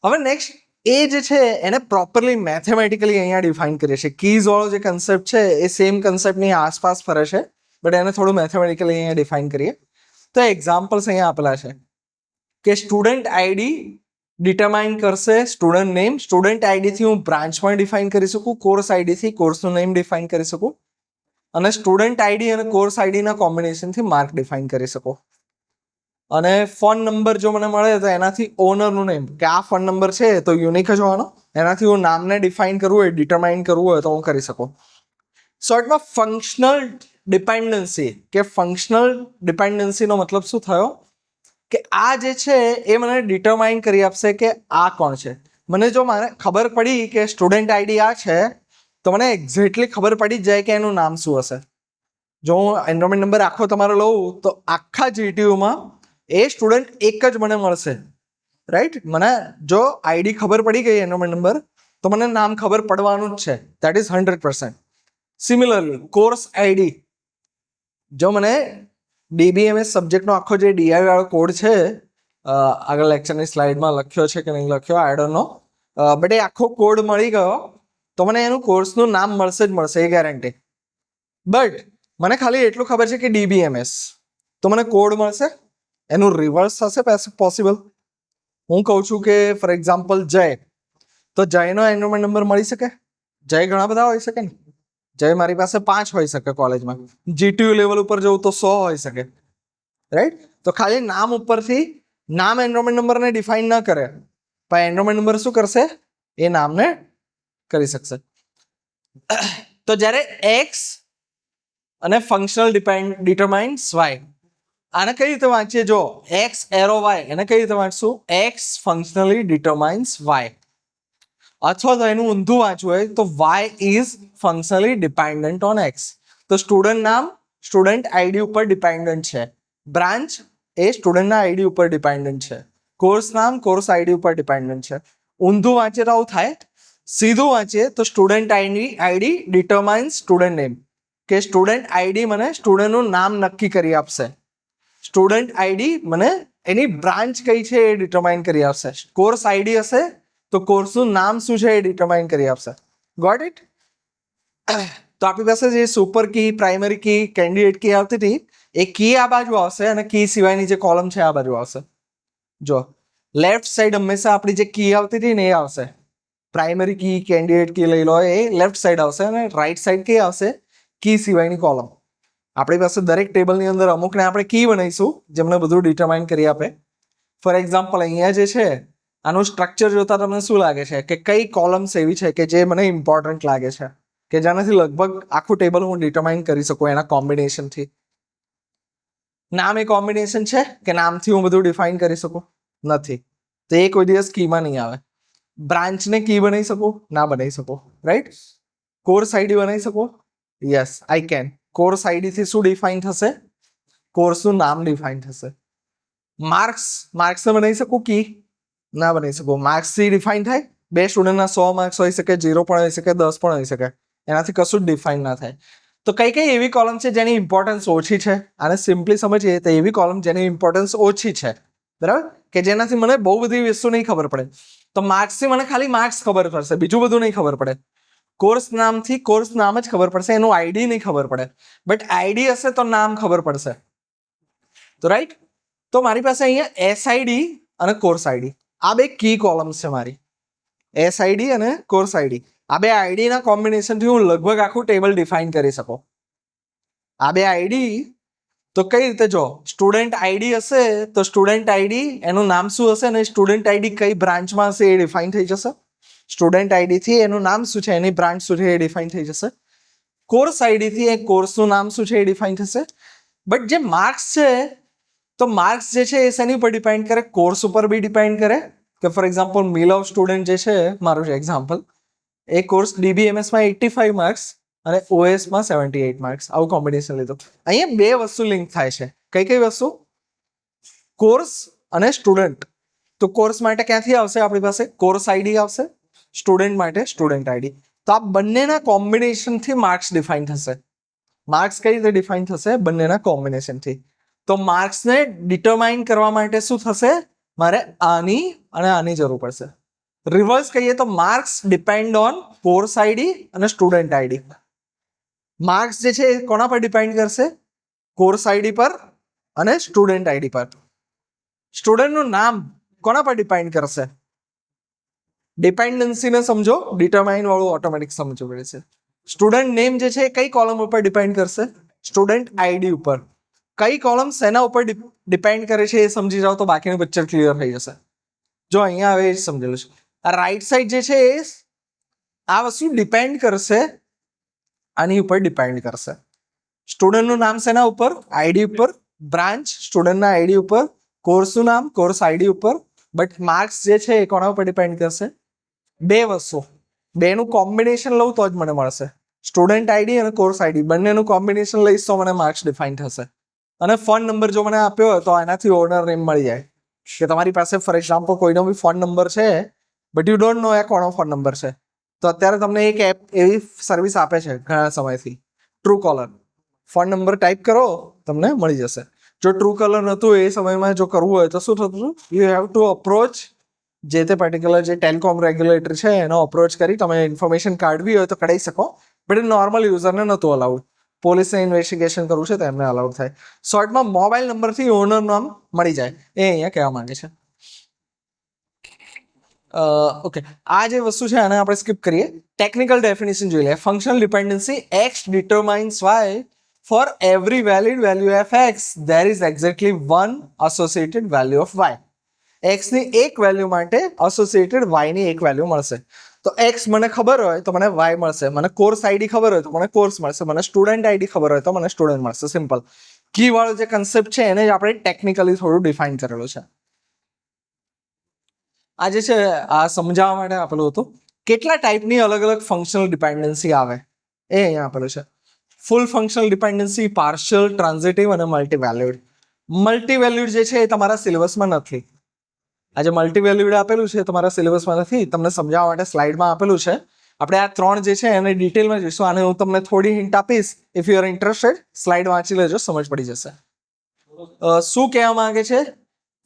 હવે નેક્સ્ટ એ જે છે એને પ્રોપરલી મેથેમેટિકલી અહીંયા ડિફાઇન કરીએ છીએ. કીઝ વાળો જે કન્સેપ્ટ છે એ સેમ કન્સેપ્ટની આસપાસ ફરે છે, બટ એને થોડું મેથેમેટિકલી અહીંયા ડિફાઇન કરીએ. તો એક્ઝામ્પલ્સ અહીંયા આપેલા છે કે સ્ટુડન્ટ આઈડી ડિટરમાઇન કરશે સ્ટુડન્ટ નેમ. સ્ટુડન્ટ આઈડીથી હું બ્રાન્ચ પણ ડિફાઇન કરી શકું, કોર્સ આઈડીથી કોર્સનું નેમ ડિફાઇન કરી શકું, અને સ્ટુડન્ટ આઈડી અને કોર્સ આઈડીના કોમ્બિનેશનથી માર્ક ડિફાઇન કરી શકો. અને ફોન નંબર જો મને મળે તો એનાથી ઓનરનું નેમ, કે આ ફોન નંબર છે તો યુનિક જ હોવાનો, એનાથી હું નામને ડિફાઇન કરવું હોય, ડિટરમાઇન કરવું હોય તો હું કરી શકું. શોર્ટમાં ફંક્શનલ ડિપેન્ડન્સી, કે ફંક્શનલ ડિપેન્ડન્સીનો મતલબ શું થયો કે આ જે છે એ મને ડિટરમાઇન કરી આપશે કે આ કોણ છે. મને જો મને ખબર પડી કે સ્ટુડન્ટ આઈડી આ છે તો મને એક્ઝેક્ટલી ખબર પડી જ જાય કે એનું નામ શું હશે. જો હું એનરોલમેન્ટ નંબર આખો તમારો લઉં તો આખા જીટીયુમાં એ સ્ટુડન્ટ એક જ મને મળશે, રાઈટ. મને જો આઈડી ખબર પડી ગઈ એનરોલમેન્ટ નંબર તો મને નામ ખબર પડવાનું જ છે, that is 100%. Similarly course ID, જો મને ડીબીએમએસ સબ્જેક્ટનો આખો જે ડીઆઈ વાળો કોડ છે, આગળ લેક્ચરની સ્લાઇડમાં લખ્યો છે કે નહીં લખ્યો આઈ ડોન્ટ નો, બટ એ આખો કોડ મળી ગયો તો મને એનું કોર્સનું નામ મળશે જ મળશે, એ ગેરંટી. બટ મને ખાલી એટલું ખબર છે કે ડીબીએમએસ, તો મને કોડ મળશે, એનું રિવર્સ થશે પોસિબલ. હું કહું છું કે ફોર એક્ઝામ્પલ જય, તો જયનો એનરોલમેન્ટ નંબર મળી શકે? જય ઘણા બધા હોઈ શકે ને. જય મારી પાસે 5 હોઈ શકે કોલેજમાં, જીટીયુ લેવલ ઉપર જવું તો 100 હોઈ શકે, રાઈટ. તો ખાલી નામ ઉપરથી નામ એનરોલમેન્ટ નંબરને ડિફાઇન ન કરે પણ એનરોલમેન્ટ નંબર શું કરશે? એ નામને કરી શકશે. તો જ્યારે એક્સ અને ફંક્શનલ ડિટરમાઇન્સ વાય, આને કઈ રીતે વાંચીએ? જો એક્સ એરો વાય, એને કઈ રીતે વાંચશું? X functionally determines y. અથવા તો એનું ઊંધું વાંચવું હોય તો y is functionally dependent on x. તો સ્ટુડન્ટ નામ સ્ટુડન્ટ આઈડી ઉપર ડિપેન્ડન્ટ છે, બ્રાન્ચ એ સ્ટુડન્ટના આઈડી ઉપર ડિપેન્ડન્ટ છે, કોર્સ નામ કોર્સ આઈડી ઉપર ડિપેન્ડન્ટ છે. ઊંધું વાંચીએ તો આવું થાય. સીધું વાંચીએ તો student ID determines student name, કે સ્ટુડન્ટ આઈડી મને સ્ટુડન્ટનું નામ નક્કી કરી આપશે, સ્ટુડન્ટ આઈડી મને એની બ્રાન્ચ કઈ છે એ ડિટરમાઇન કરી આપશે, કોર્સ આઈડી હશે તો કોર્સનું નામ શું છે એ ડિટરમાઇન કરી આપશે. Got it? તો આપણી પાસે જે super key, primary key, candidate key આવતી હતી એ કી આ બાજુ આવશે અને કી સિવાયની જે કોલમ છે આ બાજુ આવશે. જો લેફ્ટ સાઈડ હંમેશા આપણી જે કી આવતી હતી ને એ આવશે, પ્રાઇમરી કી, કેન્ડિડેટ કી લઈ લો, એ લેફ્ટ સાઈડ આવશે, અને રાઈટ સાઈડ કઈ આવશે? કી સિવાયની કોલમ. આપણી પાસે દરેક ટેબલની અંદર અમુકને આપણે કી બનાવીશું જેમને બધું ડિટરમાઇન કરી આપે. ફોર એક્ઝામ્પલ અહીંયા જે છે આનું સ્ટ્રક્ચર જોતા તમને શું લાગે છે કે કઈ કોલમ્સ એવી છે કે જે મને ઇમ્પોર્ટન્ટ લાગે છે, કે જેનાથી લગભગ આખું ટેબલ હું ડિટરમાઇન કરી શકું એના કોમ્બિનેશનથી? નામ એ કોમ્બિનેશન છે કે નામથી હું બધું ડિફાઇન કરી શકું? નથી. તો એ કોઈ દિવસ કીમાં નહીં આવે. બ્રાન્ચને કી બનાવી શકું? ના બનાવી શકું, રાઈટ. કોર્સ આઈડી બનાવી શકું? Yes I can. કોર્સ આઈડીથી શું ડિફાઇન થશે? કોર્સનું નામ ડિફાઇન થશે. માર્ક્સને બનાવી શકું કી? ના બનાવી શકું. માર્ક્સથી ડિફાઇન થાય? 2 સ્ટુડન્ટના 100 માર્ક્સ હોઈ શકે, 0 પણ હોઈ શકે, 10 પણ હોઈ શકે, એનાથી કશું જ ડિફાઇન ના થાય. તો કઈ કઈ એવી કોલમ છે જેની ઇમ્પોર્ટન્સ ઓછી છે? આને સિમ્પલી સમજીએ તો એવી કોલમ જેની ઇમ્પોર્ટન્સ ઓછી છે, બરાબર, કે જેનાથી મને બહુ બધી વસ્તુ નહીં ખબર પડે. તો માર્ક્સથી મને ખાલી માર્ક્સ ખબર પડશે, બીજું બધું નહીં ખબર પડે. કોર્સ નામથી કોર્સ નામ જ ખબર પડશે, એનું આઈડી નહીં ખબર પડે, બટ આઈડી હશે તો નામ ખબર પડશે. તો રાઈટ. તો મારી પાસે અહીંયા એસઆઈડી અને કોર્સ આઈડી આ 2 કી કોલમ્સ છે મારી. એસઆઈડી અને કોર્સ આઈડી આ 2 આઈડીના કોમ્બિનેશનથી હું લગભગ આખું ટેબલ ડિફાઇન કરી શકું. આ 2 આઈડી તો કઈ રીતે જો સ્ટુડન્ટ આઈડી હશે તો સ્ટુડન્ટ આઈડી એનું નામ શું હશે અને સ્ટુડન્ટ આઈડી કઈ બ્રાન્ચમાં હશે એ ડિફાઇન થઈ જશે. સ્ટુડન્ટ આઈડી થી એનું નામ શું છે એની બ્રાન્ચ શું છે એ ડિફાઇન થઈ જશે. કોર્સ આઈડી થી એ કોર્સનું નામ શું છે એ ડિફાઇન થશે. બટ જે માર્ક્સ છે તો માર્ક્સ જે છે એ શેની ઉપર ડિપેન્ડ કરે, કોર્સ ઉપર બી ડિપેન્ડ કરે. કે ફોર એક્ઝામ્પલ મિલવ સ્ટુડન્ટ જે છે મારું છે એક્ઝામ્પલ, એ કોર્સ DBMS માં 85 માર્ક્સ અને OS માં 78 માર્ક્સ, આવું કોમ્બિનેશન લીધું. અહીંયા બે વસ્તુ લિંક થાય છે. કઈ કઈ વસ્તુ? કોર્સ અને સ્ટુડન્ટ. તો કોર્સ માટે ક્યાંથી આવશે આપણી પાસે? કોર્સ આઈડી આવશે. સ્ટુડન્ટ માટે સ્ટુડન્ટ આઈડી. તો આ બંનેના કોમ્બિનેશનથી માર્ક્સ ડિફાઇન થશે. માર્ક્સ કઈ રીતે ડિફાઇન થશે? બંનેના કોમ્બિનેશનથી. તો માર્ક્સને ડિટરમાઇન કરવા માટે શું થશે? મારે આની અને આની જરૂર પડશે. રિવર્સ કહીએ તો marks depend on course ID અને સ્ટુડન્ટ આઈડી. માર્ક્સ જે છે એ કોના પર ડિપેન્ડ કરશે? કોર્સ આઈડી પર અને સ્ટુડન્ટ આઈડી પર. સ્ટુડન્ટનું નામ કોના પર ડિપેન્ડ કરશે? ડિપેન્ડન્સીને સમજો, ડિટરમાઇન વાળું ઓટોમેટિક સમજવું પડે છે. સ્ટુડન્ટ નેમ જે છે એ કઈ કોલમ ઉપર ડિપેન્ડ કરશે? સ્ટુડન્ટ આઈડી ઉપર. કઈ કોલમ શેના ઉપર ડિપેન્ડ કરે છે એ સમજી જાઓ તો બાકીનું પિક્ચર ક્લિયર થઈ જશે. જો અહીંયા હવે સમજેલું છે. આ રાઈટ સાઈડ જે છે એ આ વસ્તુ ડિપેન્ડ કરશે, આની ઉપર ડિપેન્ડ કરશે. સ્ટુડન્ટનું નામ શેના ઉપર? આઈડી ઉપર. બ્રાન્ચ સ્ટુડન્ટના આઈડી ઉપર. કોર્સનું નામ કોર્સ આઈડી ઉપર. બટ માર્ક્સ જે છે એ કોના ઉપર ડિપેન્ડ કરશે? બે વસ્તુ, બેનું કોમ્બિનેશન લઉં તો જ મને મળશે. સ્ટુડન્ટ આઈડી અને કોર્સ આઈડી બંનેનું કોમ્બિનેશન લઈશ તો મને માર્ક્સ ડિફાઇન થશે. અને ફોન નંબર જો મને આપ્યો હોય તો એનાથી ઓનર નેમ મળી જાય. કે તમારી પાસે ફોર એક્ઝામ્પલ કોઈનો બી ફોન નંબર છે બટ યુ ડોન્ટ નો એ કોનો ફોન નંબર છે, તો અત્યારે તમને એક એપ એવી સર્વિસ આપે છે ઘણા સમયથી, Truecaller. Phone number type કરો તમને મળી જશે. જો ટ્રુ કોલર નહોતું એ સમયમાં જો કરવું હોય તો શું થતું હતું? યુ હેવ ટુ અપ્રોચ જે તે પર્ટિક્યુલર જે ટેલિકોમ રેગ્યુલેટર છે એનો અપ્રોચ કરી તમે ઇન્ફોર્મેશન કાઢવી હોય તો કઢાઈ શકો. બટ એ નોર્મલ યુઝરને નહોતું અલાઉડ. પોલીસને ઇન્વેસ્ટિગેશન કરવું છે તો એમને અલાઉડ થાય. શોર્ટમાં મોબાઈલ નંબરથી ઓનર નામ મળી જાય, એ અહીંયા કહેવા માંગે છે. ઓકે, આ જે વસ્તુ છે આને આપણે સ્કીપ કરીએ. ટેકનિકલ ડેફિનેશન જોઈ લે. Functional dependency x determines y for every valid value of x there is exactly one associated value of y. x ની એક વેલ્યુ માટે એસોસિએટેડ y ની એક વેલ્યુ મળશે. તો x મને ખબર હોય તો મને y મળશે, મને કોર્સ આઈડી ખબર હોય તો મને કોર્સ મળશે, મને સ્ટુડન્ટ આઈડી ખબર હોય તો મને સ્ટુડન્ટ મળશે. સિમ્પલ. કી વાળો જે કન્સેપ્ટ છે એને જ આપણે ટેકનિકલી થોડું ડિફાઇન કરેલું છે. આ જે છે આ સમજાવવા માટે આપેલું હતું. કેટલા ટાઈપની અલગ અલગ ફંક્શનલ ડિપેન્ડન્સી આવે એ અહીંયા આપેલું છે. ફૂલ ફંક્શનલ ડિપેન્ડન્સી, પાર્શિયલ, ટ્રાન્ઝિટિવ અને મલ્ટીવેલ્યુડ. મલ્ટીવેલ્યુડ જે છે એ તમારા સિલેબસમાં નથી. આ જે મલ્ટીવેલ્યુડ આપેલું છે તમારા સિલેબસમાં નથી, તમને સમજાવવા માટે સ્લાઇડમાં આપેલું છે. આપણે આ ત્રણ જે છે એને ડિટેલમાં જોઈશું. આને હું તમને થોડી હિન્ટ આપીશ. If you are interested slide વાંચી લેજો, સમજ પડી જશે. શું કહેવા માંગે છે?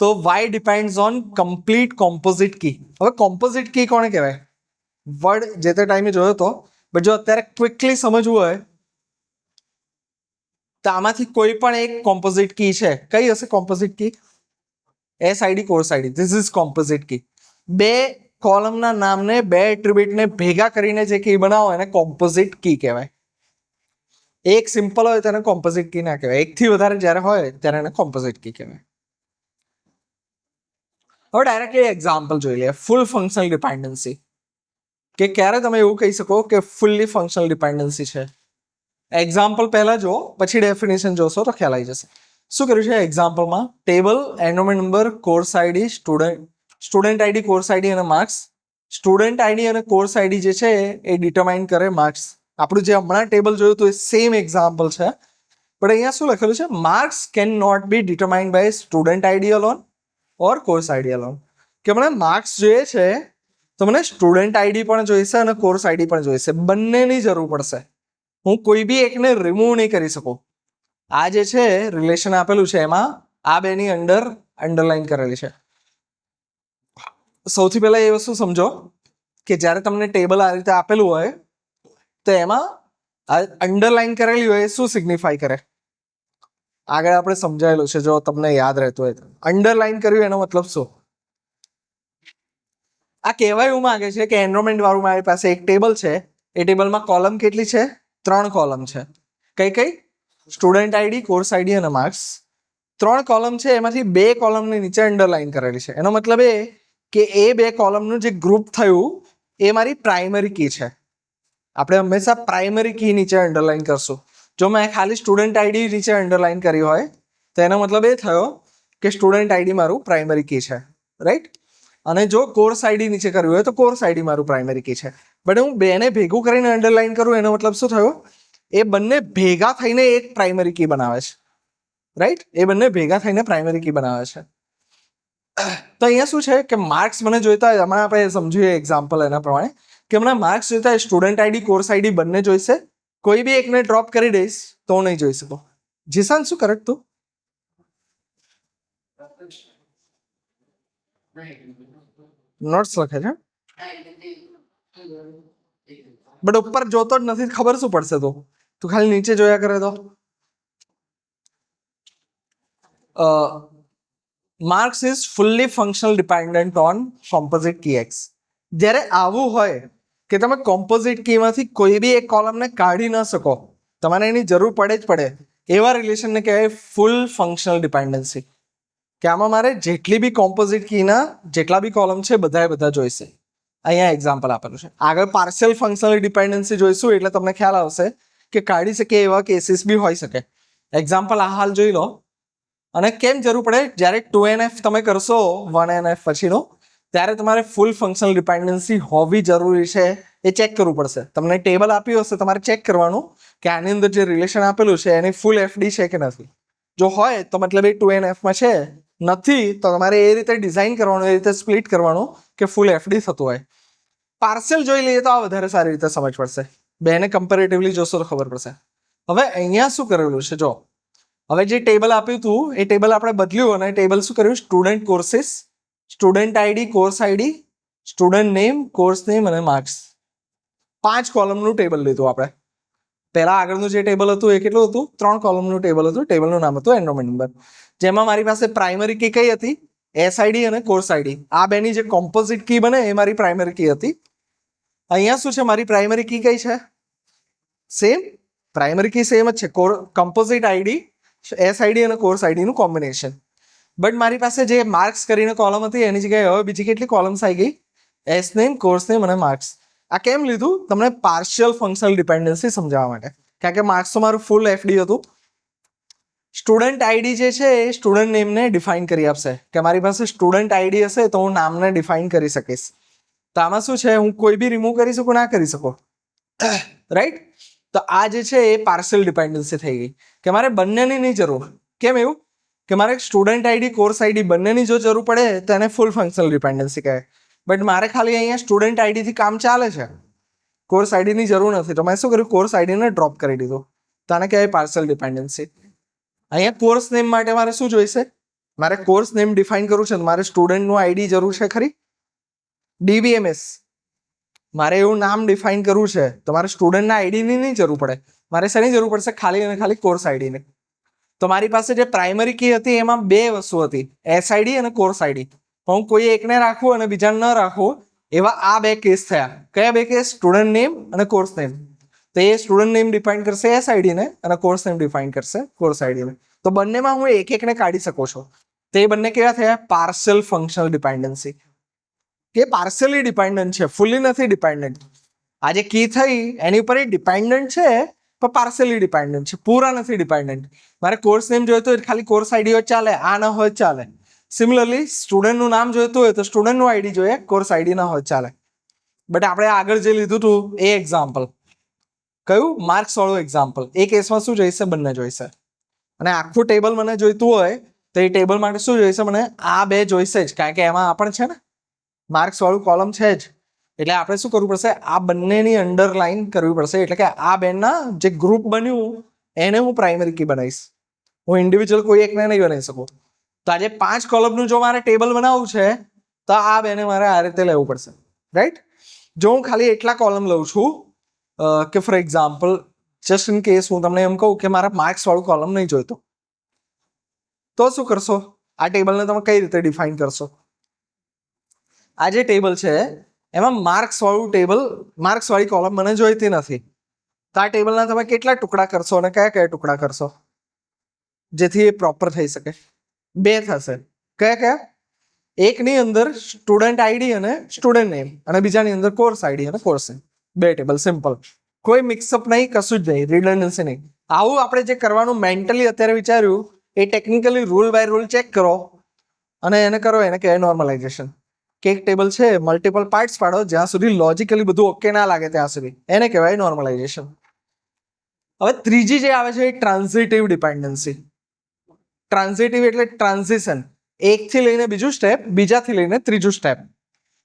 તો y depends on complete composite key. હવે કોમ્પોઝિટ કી કોને કહેવાય? વર્ડ જે તે ટાઈમે જોયો હતો, બટ જો અત્યારે ક્વિકલી સમજવું હોય તો આમાંથી કોઈ પણ એક કોમ્પોઝિટ કી છે. કઈ હશે composite key? SID course ID. This is composite key. બે કોલમના નામને, બે એટ્રીબ્યુટને ભેગા કરીને જે કી બનાવો એને કોમ્પોઝિટ કી કહેવાય. એક સિમ્પલ હોય તેને કોમ્પોઝિટ કી ના કહેવાય. એકથી વધારે જ્યારે હોય ત્યારે એને કોમ્પોઝિટ કી કહેવાય. હવે ડાયરેક્ટલી એક્ઝામ્પલ જોઈ લઈએ. ફૂલ ફંક્શનલ ડિપેન્ડન્સી. કે ક્યારે તમે એવું કહી શકો કે ફૂલ્લી ફંક્શનલ ડિપેન્ડન્સી છે? એક્ઝામ્પલ પહેલા જો, પછી ડેફિનેશન જોશો તો ખ્યાલ આવી જશે. શું કર્યું છે એક્ઝામ્પલમાં? Table, enrolment number, course ID, student ID, course ID અને માર્ક્સ. સ્ટુડન્ટ આઈડી અને કોર્સ આઈડી જે છે એ ડિટરમાઇન કરે માર્ક્સ. આપણું જે હમણાં ટેબલ જોયું હતું એ સેમ એક્ઝામ્પલ છે, પણ અહીંયા શું લખેલું છે? Marks can not be determined by student ID alone or course ID alone. કે મને માર્ક્સ જોઈએ છે તો મને સ્ટુડન્ટ આઈડી પણ જોઈશે અને કોર્સ આઈડી પણ જોઈશે. બંનેની જરૂર પડશે. હું કોઈ બી એકને રિમૂવ નહીં કરી શકું. આ જે છે રિલેશન આપેલું છે એમાં આ બેની અંદર અંડરલાઈન કરેલી છે. સૌથી પહેલા એ વસ્તુ સમજો કે જ્યારે તમને ટેબલ આ રીતે આપેલું હોય તો એમાં અંડરલાઈન કરેલી હોય શું સિગ્નિફાય કરે? આગળ આપણે સમજાયેલું છે, જો તમને યાદ રહેતું હોય તો. અંડરલાઈન કર્યું એનો મતલબ શું? આ કહેવાય એવું માંગે છે કે એનરોલમેન્ટ વાળું મારી પાસે એક ટેબલ છે, એ ટેબલમાં કોલમ કેટલી છે? 3 કોલમ છે. કઈ કઈ? સ્ટુડન્ટ આઈડી, કોર્સ આઈડી અને માર્ક્સ. 3 કોલમ છે, એમાંથી 2 કોલમની નીચે અંડરલાઈન કરેલી છે. એનો મતલબ એ કે એ 2 કોલમનું જે ગ્રુપ થયું એ મારી પ્રાઇમરી કી છે. આપણે હંમેશા પ્રાઇમરી કી નીચે અંડરલાઈન કરશું. જો મેં ખાલી સ્ટુડન્ટ આઈડી નીચે અંડરલાઈન કરી હોય તો એનો મતલબ એ થયો કે સ્ટુડન્ટ આઈડી મારું પ્રાઇમરી કી છે, રાઈટ. અને જો કોર્સ આઈડી નીચે કર્યું હોય તો કોર્સ આઈડી મારું પ્રાઇમરી કી છે. બટ હું બેને ભેગું કરીને અંડરલાઈન કરું એનો મતલબ શું થયો? એ બંને ભેગા થઈને એક પ્રાઇમરી કી બનાવે છે, રાઈટ. એ બંને ભેગા થઈને પ્રાઇમરી કી બનાવે છે. તો અહીંયા શું છે કે માર્ક્સ મને જોઈતા હોય, હમણાં આપણે સમજીએ એક્ઝામ્પલ એના પ્રમાણે કે હમણાં માર્ક્સ જોઈતા હોય, સ્ટુડન્ટ આઈડી, કોર્સ આઈડી બંને જોઈશે. કોઈ બી એકને ડ્રોપ કરી દઈશ તો હું નહીં જોઈ શકું. જીસાન શું કરેક્ટ તું? નોટ્સ લખે છે બટ ઉપર જોતો જ નથી, ખબર શું પડશે? તો તું ખાલી નીચે જોયા કરે તો. Marks is fully functional dependent on composite key X. જ્યારે આવું હોય કે તમે કોમ્પોઝિટ કીમાંથી કોઈ બી એક કોલમને કાઢી ન શકો, તમારે એની જરૂર પડે જ પડે, એવા રિલેશનને કહેવાય ફૂલ ફંક્શનલ ડિપેન્ડન્સી. કે આમાં મારે જેટલી બી કોમ્પોઝિટ કીના જેટલા બી કોલમ છે બધા જોઈશે. અહીંયા એક્ઝામ્પલ આપેલું છે. આગળ પાર્શિયલ ફંક્શનલ ડિપેન્ડન્સી જોઈશું એટલે તમને ખ્યાલ આવશે કે કાઢી શકે એવા કેસીસ બી હોઈ શકે. એક્ઝામ્પલ આ હાલ જોઈ લો. અને કેમ જરૂર પડે? જ્યારે 2NF તમે કરશો 1NF પછીનો, ત્યારે તમારે ફૂલ ફંક્શનલ ડિપેન્ડન્સી હોવી જરૂરી છે એ ચેક કરવું પડશે. તમને ટેબલ આપ્યું હશે, તમારે ચેક કરવાનું કે આની અંદર જે રિલેશન આપેલું છે એની ફૂલ FD છે કે નથી. જો હોય તો મતલબ એ 2NFમાં છે, નથી તો તમારે એ રીતે ડિઝાઇન કરવાનું, એ રીતે સ્પ્લિટ કરવાનું કે ફૂલ FD થતું હોય. પાર્શિયલ જોઈ લઈએ તો આ વધારે સારી રીતે સમજ પડશે. બેને કમ્પેરેટિવલી જોશો તો ખબર પડશે. હવે અહીંયા શું કરેલું છે જો, હવે જે ટેબલ આપ્યું હતું એ ટેબલ આપણે બદલ્યું અને ટેબલ શું કર્યું? Student courses, student ID, course ID, student name, course name અને માર્ક્સ. 5 કોલમનું ટેબલ લીધું આપણે. પહેલા આગળનું જે ટેબલ હતું એ કેટલું હતું? 3 કોલમનું ટેબલ હતું. ટેબલનું નામ હતું એન્રોલમેન્ટ નંબર. જેમાં મારી પાસે પ્રાઇમરી કી કઈ હતી? SID અને કોર્સ આઈડી. આ બેની જે કોમ્પોઝિટ કી બને એ મારી પ્રાઇમરી કી હતી. અહીંયા શું છે? મારી પ્રાઇમરી કી કઈ છે? સેમ પ્રાઇમરી કી સેમ જ છે. કમ્પોઝિટ આઈડી, SID અને કોર્સ આઈડીનું કોમ્બિનેશન. બટ મારી પાસે જે માર્ક્સ કરીને કોલમ હતી એની જગ્યાએ હવે બીજી કેટલી કોલમ્સ આવી ગઈ? S નેમ, કોર્સ નેમ અને માર્ક્સ. આ કેમ લીધું? તમને પાર્શિયલ ફંક્શનલ ડિપેન્ડન્સી સમજાવવા માટે. કારણ કે માર્ક્સ તો મારું ફૂલ FD હતું. સ્ટુડન્ટ આઈડી જે છે એ સ્ટુડન્ટ નેમને ડિફાઇન કરી આપશે કે મારી પાસે સ્ટુડન્ટ આઈડી હશે તો હું નામને ડિફાઇન કરી શકીશ. તો આમાં શું છે? હું કોઈ બી રિમૂવ કરી શકું, ના કરી શકું, રાઈટ. તો આ જે છે એ પાર્શિયલ ડિપેન્ડન્સી થઈ ગઈ કે મારે બંનેની નહીં જરૂર. કેમ એવું? કે મારે સ્ટુડન્ટ આઈડી, કોર્સ આઈડી બંનેની જો જરૂર પડે તો એને ફૂલ ફંક્શનલ ડિપેન્ડન્સી કહેવાય. બટ મારે ખાલી અહીંયા સ્ટુડન્ટ આઈડીથી કામ ચાલે છે, કોર્સ આઈડીની જરૂર નથી. તો મેં શું કર્યું? કોર્સ આઈડીને ડ્રોપ કરી દીધું. તો આને કહેવાય પાર્શિયલ ડિપેન્ડન્સી. અહીંયા કોર્સ નેમ માટે મારે શું જોઈશે? મારે કોર્સ નેમ ડિફાઇન કરવું છે તો મારે સ્ટુડન્ટનું આઈડી જરૂર છે ખરી? DBMS મારે એવું નામ ડિફાઇન કરવું છે તો મારે સ્ટુડન્ટના આઈડીની નહીં જરૂર પડે. મારે શેની જરૂર પડશે? ખાલી અને ખાલી કોર્સ આઈડીની. તો મારી પાસે જે પ્રાઇમરી કી હતી એમાં 2 વસ્તુ હતી, SID અને કોર્સ આઈડી. પણ હું કોઈ એકને રાખું અને બીજાને ન રાખું, એવા આ 2 કેસ થયા. કયા 2 કેસ? સ્ટુડન્ટ નેમ અને કોર્સ નેમ. તો એ સ્ટુડન્ટ નેમ ડિફાઇન કરશે SID ને અને કોર્સ નેમ ડિફાઇન કરશે કોર્સ આઈડી ને. તો બંનેમાં હું એકને કાઢી શકું છું. તો એ બંને કેવા થયા? Partial functional dependency. કે પાર્શિયલી ડિપેન્ડન્ટ છે, ફૂલી નથી ડિપેન્ડન્ટ. આ જે કી થઈ એની ઉપર એ ડિપેન્ડન્ટ છે પણ પાર્શિયલી ડિપેન્ડન્ટ છે, પૂરા નથી ડિપેન્ડન્ટ. મારે કોર્સ નેમ જોઈતો હોય ખાલી કોર્સ આઈડી હોય ચાલે, આ ના હોય ચાલે. સિમિલરલી સ્ટુડન્ટનું નામ જોઈતું હોય તો સ્ટુડન્ટનું આઈડી જોઈએ, કોર્સ આઈડી ના હોય ચાલે. બટ આપણે આગળ જે લીધું હતું એ એક્ઝામ્પલ કયું? માર્ક્સ વાળું એક્ઝામ્પલ. એ કેસમાં શું જોઈશે? બંને જોઈશે. અને આખું ટેબલ મને જોઈતું હોય તો એ ટેબલ માટે શું જોઈશે? મને આ 2 જોઈશે જ, કારણ કે એમાં પણ છે ને માર્ક્સ વાળું કોલમ છે જ. એટલે આપણે શું કરવું પડશે? આ બંનેની અંડરલાઈન કરવી પડશે. એટલે કે આ બેના જે ગ્રુપ બન્યું એને હું પ્રાઇમરી કી બનાવીશ. હું ઇન્ડિવિજ્યુઅલ કોઈ એકને નહીં બનાવી શકું. તો આજે 5 કોલમનું જો મારે ટેબલ બનાવવું છે તો આ બેને મારે આ રીતે લેવું પડશે, રાઈટ. જો હું ખાલી એટલા કોલમ લઉં છું કે for example just in case હું તમને એમ કહું કે મારા માર્ક્સ વાળું કોલમ નહીં જોઈતો, તો શું કરશો? આ ટેબલને તમે કઈ રીતે ડિફાઇન કરશો? આ જે ટેબલ છે એમાં માર્ક્સ વાળું ટેબલ, માર્ક્સ વાળી કોલમ મને જોઈતી નથી. તો આ ટેબલના તમે કેટલા ટુકડા કરશો અને કયા કયા ટુકડા કરશો જેથી એ પ્રોપર થઈ શકે? 2 થશે. કયા કયા? એકની અંદર સ્ટુડન્ટ આઈડી અને સ્ટુડન્ટ નેમ, અને બીજાની અંદર કોર્સ આઈડી અને કોર્સ નેમ. 2 table, simple. કોઈ મિક્સઅપ નહીં, કશું જ નહીં, રિડન્ડન્સી નહીં. આવું આપણે જે કરવાનું મેન્ટલી અત્યારે વિચાર્યું એ technically rule by rule check કરો અને એને કરો, એને કહેવાય નોર્મલાઇઝેશન. કે એક ટેબલ છે, મલ્ટિપલ પાર્ટ્સ પાડો, જ્યાં સુધી લોજિકલી બધું ઓકે ના લાગે ત્યાં સુધી, એને કહેવાય નોર્મલાઇઝેશન. હવે ત્રીજી જે આવે છે એ ટ્રાન્ઝિટિવ ડિપેન્ડન્સી. ટ્રાન્ઝિટિવ એટલે ટ્રાન્ઝિશન, એકથી લઈને બીજું સ્ટેપ, બીજાથી લઈને ત્રીજું સ્ટેપ.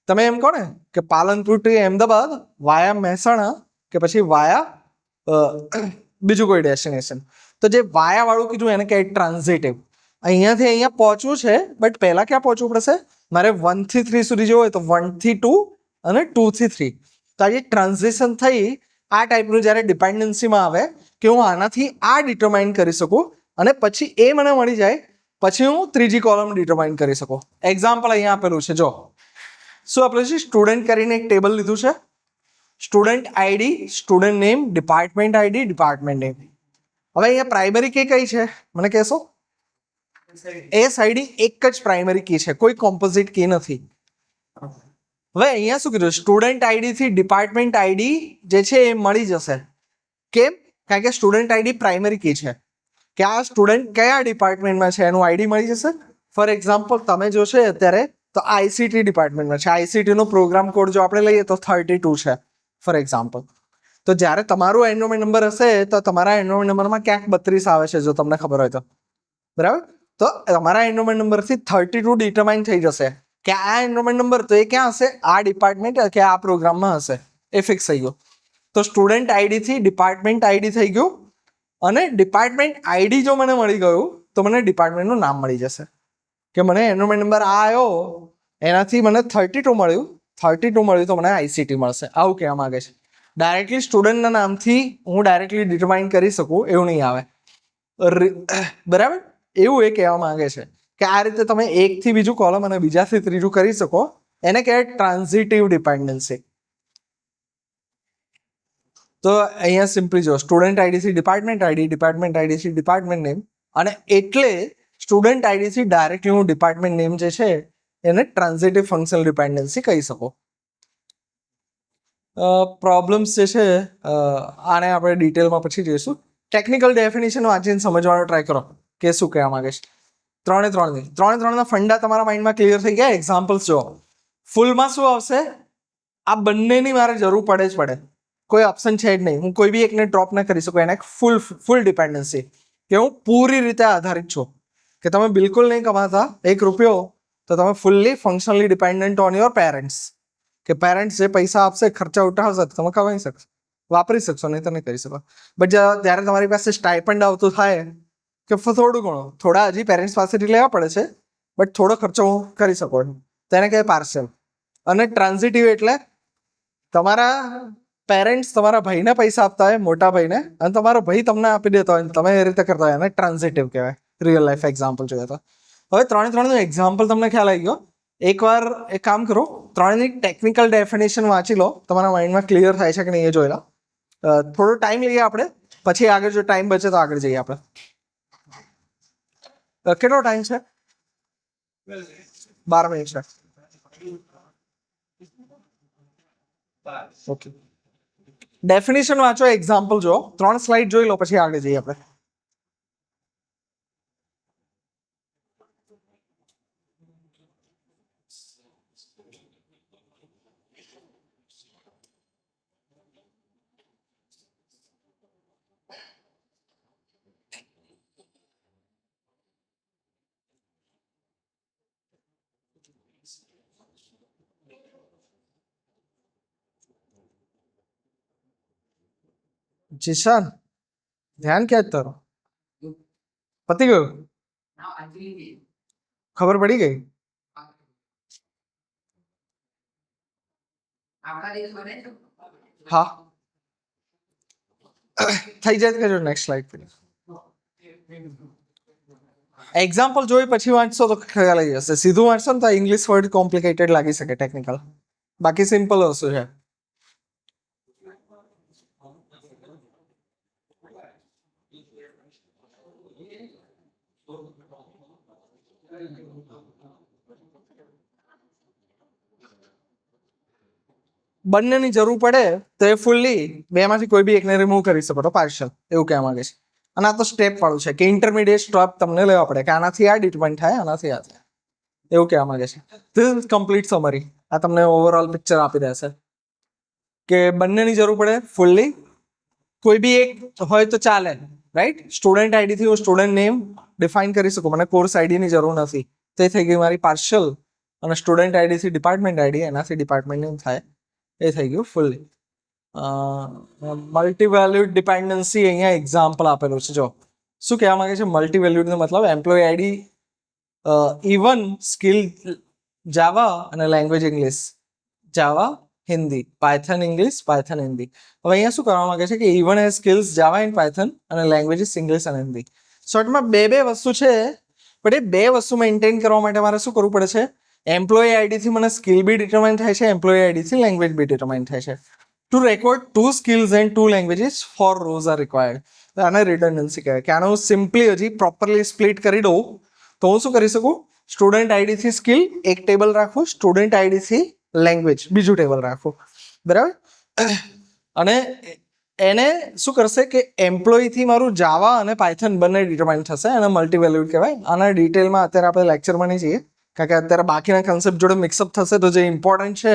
તમે એમ કહો ને કે પાલનપુર ટુ અમદાવાદ વાયા મહેસાણા કે પછી વાયા બીજું કોઈ ડેસ્ટિનેશન, તો જે વાયા વાળું કીધું એને કહેવાય ટ્રાન્ઝિટિવ. અહીંયાથી અહીંયા પહોંચવું છે, બટ પહેલા ક્યાં પહોંચવું પડશે? મારે 1 થી 3 સુધી જવું હોય તો 1 થી 2 અને 2 થી 3. તો આ જે ટ્રાન્ઝિશન થઈ, આ ટાઈપનું જ્યારે ડિપેન્ડન્સીમાં આવે કે હું આનાથી આ ડિટરમાઇન કરી શકું અને પછી એ મને મળી જાય, પછી હું ત્રીજી કોલમ ડિટરમાઇન કરી શકું. એક્ઝામ્પલ અહીંયા આપેલું છે, જો શું આપેલું છે? સ્ટુડન્ટ કરીને એક ટેબલ લીધું છે, student ID, student name, department ID, department name. હવે અહીંયા પ્રાઇમરી કી કઈ છે મને કહેશો? એસ આઈડી એક જ પ્રાઇમરી કી છે, કોઈ કોમ્પોઝિટ કી નથી. હવે અહીંયા શું કીધું? સ્ટુડન્ટ આઈડી થી ડિપાર્ટમેન્ટ આઈડી જે છે એ મળી જશે. કેમ? કારણ કે સ્ટુડન્ટ આઈડી પ્રાઇમરી કી છે, કે આ સ્ટુડન્ટ કયા ડિપાર્ટમેન્ટમાં છે એનું આઈડી મળી જશે. ફોર એક્ઝામ્પલ તમે જો છે અત્યારે તો આઈસીટી ડિપાર્ટમેન્ટમાં છે, આઈસીટી નો પ્રોગ્રામ કોડ જો આપણે લઈએ તો 32 છે ફોર એક્ઝામ્પલ. તો જ્યારે તમારું એનરોલમેન્ટ નંબર હશે તો તમારા એનરોલમેન્ટ નંબરમાં ક્યાંક 32 આવે છે, જો તમને ખબર હોય તો, બરાબર. તો તમારા એનરોલમેન્ટ નંબરથી 32 ડિટરમાઇન થઈ જશે કે આ એનરોલમેન્ટ નંબર તો એ ક્યાં હશે? આ ડિપાર્ટમેન્ટ કે આ પ્રોગ્રામમાં હશે, એ ફિક્સ થઈ ગયું. તો સ્ટુડન્ટ આઈડી થી ડિપાર્ટમેન્ટ આઈડી થઈ ગયું, અને ડિપાર્ટમેન્ટ આઈડી જો મને મળી ગયું તો મને ડિપાર્ટમેન્ટનું નામ મળી જશે કે મને એનરોલમેન્ટ નંબર આ આવ્યો, એનાથી મને 32 મળ્યું, 32 મળ્યું તો મને આઈસીટી મળશે. આવું કહેવા માંગે છે. ડાયરેક્ટલી સ્ટુડન્ટના નામથી હું ડાયરેક્ટલી ડિટરમાઇન કરી શકું એવું નહીં આવે, બરાબર. એવું એ કહેવા માંગે છે કે આ રીતે તમે એકથી બીજું કોલમ અને બીજાથી ત્રીજું કરી શકો, એને કહેવાય ટ્રાન્ઝિટિવ ડિપેન્ડન્સી. તો અહીંયા સિમ્પલી જો સ્ટુડન્ટ આઈડીથી ડિપાર્ટમેન્ટ આઈડી, ડિપાર્ટમેન્ટ આઈડીથી ડિપાર્ટમેન્ટ નેમ, અને એટલે સ્ટુડન્ટ આઈડીથી ડાયરેક્ટલી હું ડિપાર્ટમેન્ટ નેમ જે છે એને ટ્રાન્ઝિટિવ ફંક્શનલ ડિપેન્ડન્સી કહી શકો. પ્રોબ્લેમ્સ જે છે આને આપણે ડિટેલમાં પછી જોઈશું. ટેકનિકલ ડેફિનેશન વાંચીને સમજવાનો ટ્રાય કરો કે શું કહેવા માંગે છે. 3 ફંડા તમારા માઇન્ડમાં ક્લિયર થઈ ગયા. એક્ઝામ્પલ્સ જો ફૂલમાં શું આવશે? આ બંનેની મારે જરૂર પડે જ પડે, કોઈ ઓપ્શન છે જ નહીં. હું કોઈ બી એકને ડ્રોપ ના કરી શકું. એને ફૂલ ડિપેન્ડન્સી કે હું પૂરી રીતે આધારિત છું, કે તમે બિલકુલ નહીં કમાતા 1 રૂપિયો તો તમે fully functionally dependent on your parents, કે પેરેન્ટ્સ જે પૈસા આપશે, ખર્ચા ઉઠાવશે તો તમે કમાઈ શકશો, વાપરી શકશો, નહીં તો નહીં કરી શકો. બટ જ્યારે તમારી પાસે સ્ટાઇપન્ડ આવતું થાય કે થોડું ઘણું, થોડા હજી પેરેન્ટ્સ પાસેથી લેવા પડે છે, બટ થોડો ખર્ચો કરી શકો છો, તેને કહે પાર્સલ. અને ટ્રાન્ઝિટિવ એટલે તમારા પેરેન્ટ્સ તમારા ભાઈને પૈસા આપતા હોય, મોટા ભાઈને, અને તમારો ભાઈ તમને આપી દેતો હોય, તમે એ રીતે કરતા હોય, એને ટ્રાન્ઝિટિવ કહેવાય. રિયલ લાઈફ એક્ઝામ્પલ જોઈએ તો હવે 3નું એક્ઝામ્પલ તમને ખ્યાલ આવી ગયો. એકવાર એક કામ કરો, 3ની ટેકનિકલ ડેફિનેશન વાંચી લો, તમારા માઇન્ડમાં ક્લિયર થાય છે કે નહીં એ જોઈ લો. થોડો ટાઈમ લઈએ આપણે, પછી આગળ જો ટાઈમ બચે તો આગળ જઈએ આપણે. કેટલો ટાઈમ છે? 12 મિનિટ છે. ઓકે, ડેફિનેશન વાંચો, એક્ઝામ્પલ જો, 3 સ્લાઇડ જોઈ લો, પછી આગળ જઈએ આપણે. જીશાન, ધ્યાન ક્યાં જ તારો? પતી ગયું? ખબર પડી ગઈ? હા, થઈ જાય કે જો નેક્સ્ટ સ્લાઇડ પર એક્ઝામ્પલ જોઈ પછી વાંચશો તો ખ્યાલ આવી જશે. સીધું વાંચશો ને તો ઇંગ્લિશ વર્ડ કોમ્પ્લિકેટેડ લાગી શકે ટેકનિકલ, બાકી સિમ્પલ વસ્તુ છે. બંનેની જરૂર પડે તો એ ફૂલ્લી બેમાંથી કોઈ બી એકને રિમૂવ કરી શકો તો પાર્શલ, એવું કહેવા માંગે છે. અને આ તો સ્ટેપ વાળું છે કે ઇન્ટરમીડિયેટ સ્ટેપ તમને લેવા પડે કે આનાથી આ ડિટરમાઇન થાય, આનાથી આ થાય, એવું કહેવા માંગે છે. This is complete summary. આ તમને ઓવરઓલ પિક્ચર આપી દેશે કે બંનેની જરૂર પડે ફૂલ્લી, કોઈ બી એક હોય તો ચાલે, રાઈટ. સ્ટુડન્ટ આઈડીથી હું સ્ટુડન્ટ નેમ ડિફાઇન કરી શકું, મને કોર્સ આઈડીની જરૂર નથી. તે થઈ ગઈ મારી પાર્શલ. અને સ્ટુડન્ટ આઈડીથી ડિપાર્ટમેન્ટ આઈડી, એનાથી ડિપાર્ટમેન્ટ નેમ થાય, એ થઈ ગયું ફૂલ્લી. મલ્ટી વેલ્યુડ ડિપેન્ડન્સી અહીંયા એક્ઝામ્પલ આપેલું છે. જો શું કહેવા માંગે છે, મલ્ટી વેલ્યુડનો મતલબ employee ID even skill Java અને language English, Java Hindi, Python English, Python Hindi. હવે અહીંયા શું કરવા માંગે છે કે ઇવન એ સ્કિલ્સ જાવા એન્ડ પાયથન અને લેંગ્વેજીસ ઇંગ્લિશ અને હિન્દી. શોર્ટમાં બે વસ્તુ છે, પણ એ બે વસ્તુ મેન્ટેન કરવા માટે મારે શું કરવું પડે છે, એમ્પ્લોય આઈડીથી મને સ્કિલ બી ડિટરમાઇન થાય છે, એમ્પ્લોય આઈડીથી લેંગ્વેજ બી ડિટરમાઇન થાય છે. To record 2 skills and 2 languages 4 rows are required. આને રિડન્ડન્સી કહેવાય કે આને હું સિમ્પલી હજી પ્રોપરલી સ્પ્લિટ કરી દઉં તો હું શું કરી શકું, સ્ટુડન્ટ આઈડીથી સ્કિલ એક ટેબલ રાખું, સ્ટુડન્ટ આઈડીથી લેંગ્વેજ બીજું ટેબલ રાખું, બરાબર. અને એને શું કરશે કે એમ્પ્લોયથી મારું જાવા અને પાયથન બંને ડિટરમાઇન થશે, અને મલ્ટી વેલ્યુડ કહેવાય. આના ડિટેલમાં અત્યારે આપણે લેક્ચરમાં નહીં જઈએ, કારણ કે અત્યારે બાકીના કન્સેપ્ટ જોડે મિક્સઅપ થશે તો જે ઇમ્પોર્ટન્ટ છે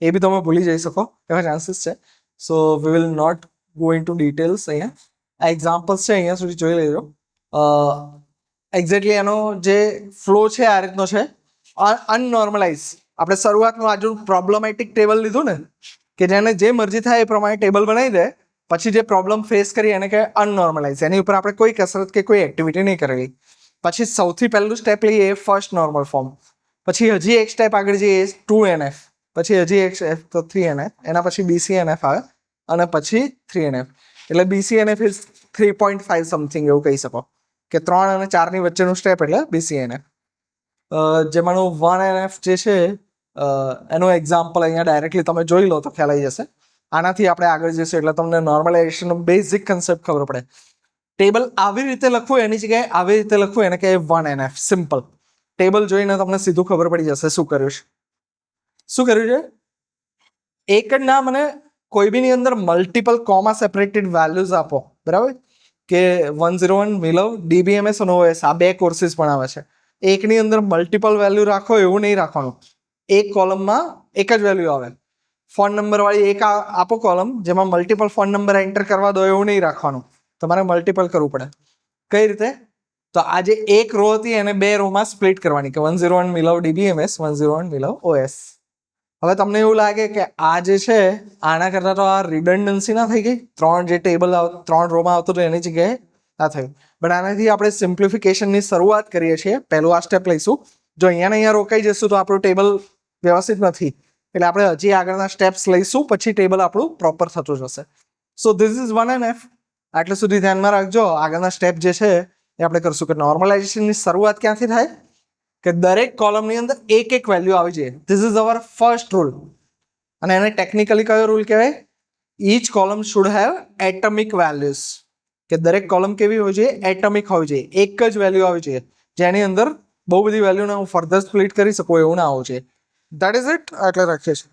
એ બી તમે ભૂલી જઈ શકો એવા ચાન્સીસ છે. So we will not go into details. અહીંયા આ એક્ઝામ્પલ્સ છે, અહીંયા સુધી જોઈ લેજો. એક્ઝેક્ટલી એનો જે ફ્લો છે આ રીતનો છે. અનનોર્મલાઇઝ, આપણે શરૂઆતમાં આજુ પ્રોબ્લેમેટિક ટેબલ લીધું ને, કે જેને જે મરજી થાય એ પ્રમાણે ટેબલ બનાવી દે, પછી જે પ્રોબ્લેમ ફેસ કરી એને કહે અનનોર્મલાઇઝ. એની ઉપર આપણે કોઈ કસરત કે કોઈ એક્ટિવિટી નહીં કરેલી. પછી સૌથી પહેલું સ્ટેપ લઈએ ફર્સ્ટ નોર્મલ ફોર્મ, પછી હજી એક સ્ટેપ આગળ જઈએ 2NF, પછી હજી એક સ્ટેપ તો 3NF, એના પછી BCNF આવે અને પછી 3NF. એટલે BCNF ઇઝ 3.5 સમથિંગ એવું કહી શકો કે 3 અને 4ની વચ્ચેનું સ્ટેપ એટલે BCNF. જેમાંનું 1NF જે છે એનું એક્ઝામ્પલ અહીંયા ડાયરેક્ટલી તમે જોઈ લો તો ખ્યાલ આવી જશે. આનાથી આપણે આગળ જઈશું એટલે તમને નોર્મલાઇઝેશનનો બેઝિક કન્સેપ્ટ ખબર પડે. ટેબલ આવી રીતે લખવું એની જગ્યાએ આવી રીતે લખવું એને કહે 1NF. સિમ્પલ ટેબલ જોઈને તમને સીધું ખબર પડી જશે શું કર્યું છે. શું કર્યું છે, એક જ ના મને કોઈ બીની અંદર મલ્ટિપલ કોમા સેપરેટેડ વેલ્યુઝ આપો, બરાબર. કે 101 મિલવ DBMS અને OS આ બે કોર્સીસ ભણાવે છે. એકની અંદર મલ્ટિપલ વેલ્યુ રાખો એવું નહીં રાખવાનું, એક કોલમમાં એક જ વેલ્યુ આવે. ફોન નંબર વાળી એક આપો કોલમ જેમાં મલ્ટિપલ ફોન નંબર એન્ટર કરવા દો એવું નહીં રાખવાનું, તમારે મલ્ટિપલ કરવું પડે. કઈ રીતે, તો આ જે એક રો હતી એને બે રોમાં સ્પ્લિટ કરવાની કે 101 મિલવ DBMS, 101 મિલવ OS. હવે તમને એવું લાગે કે આ જે છે આના કરતાં તો આ રિડન્ડન્સી ના થઈ ગઈ, 3 જે ટેબલ 3 રોમાં આવતું હતું એની જગ્યાએ આ થયું. બટ આનાથી આપણે સિમ્પ્લિફિકેશનની શરૂઆત કરીએ છીએ. પહેલું આ સ્ટેપ લઈશું. જો અહીંયા રોકાઈ જશું તો આપણું ટેબલ વ્યવસ્થિત નથી, એટલે આપણે હજી આગળના સ્ટેપ્સ લઈશું પછી ટેબલ આપણું પ્રોપર થતું જશે. So this is 1NF. આટલે સુધી ધ્યાનમાં રાખજો. આગળના સ્ટેપ જે છે એ આપણે કરશું કે નોર્મલાઇઝેશનની શરૂઆત ક્યાંથી થાય કે દરેક કોલમની અંદર એક એક વેલ્યુ આવી જોઈએ. This is our first rule. અને એને ટેકનિકલી કયો રૂલ કહેવાય, each column should have atomic values. કે દરેક કોલમ કેવી હોવી જોઈએ, એટમિક હોવી જોઈએ, એક જ વેલ્યુ આવી જોઈએ, જેની અંદર બહુ બધી વેલ્યુને હું ફર્ધર સ્પ્લિટ કરી શકું એવું ના આવવું જોઈએ. That is it. એટલે રાખીએ છીએ.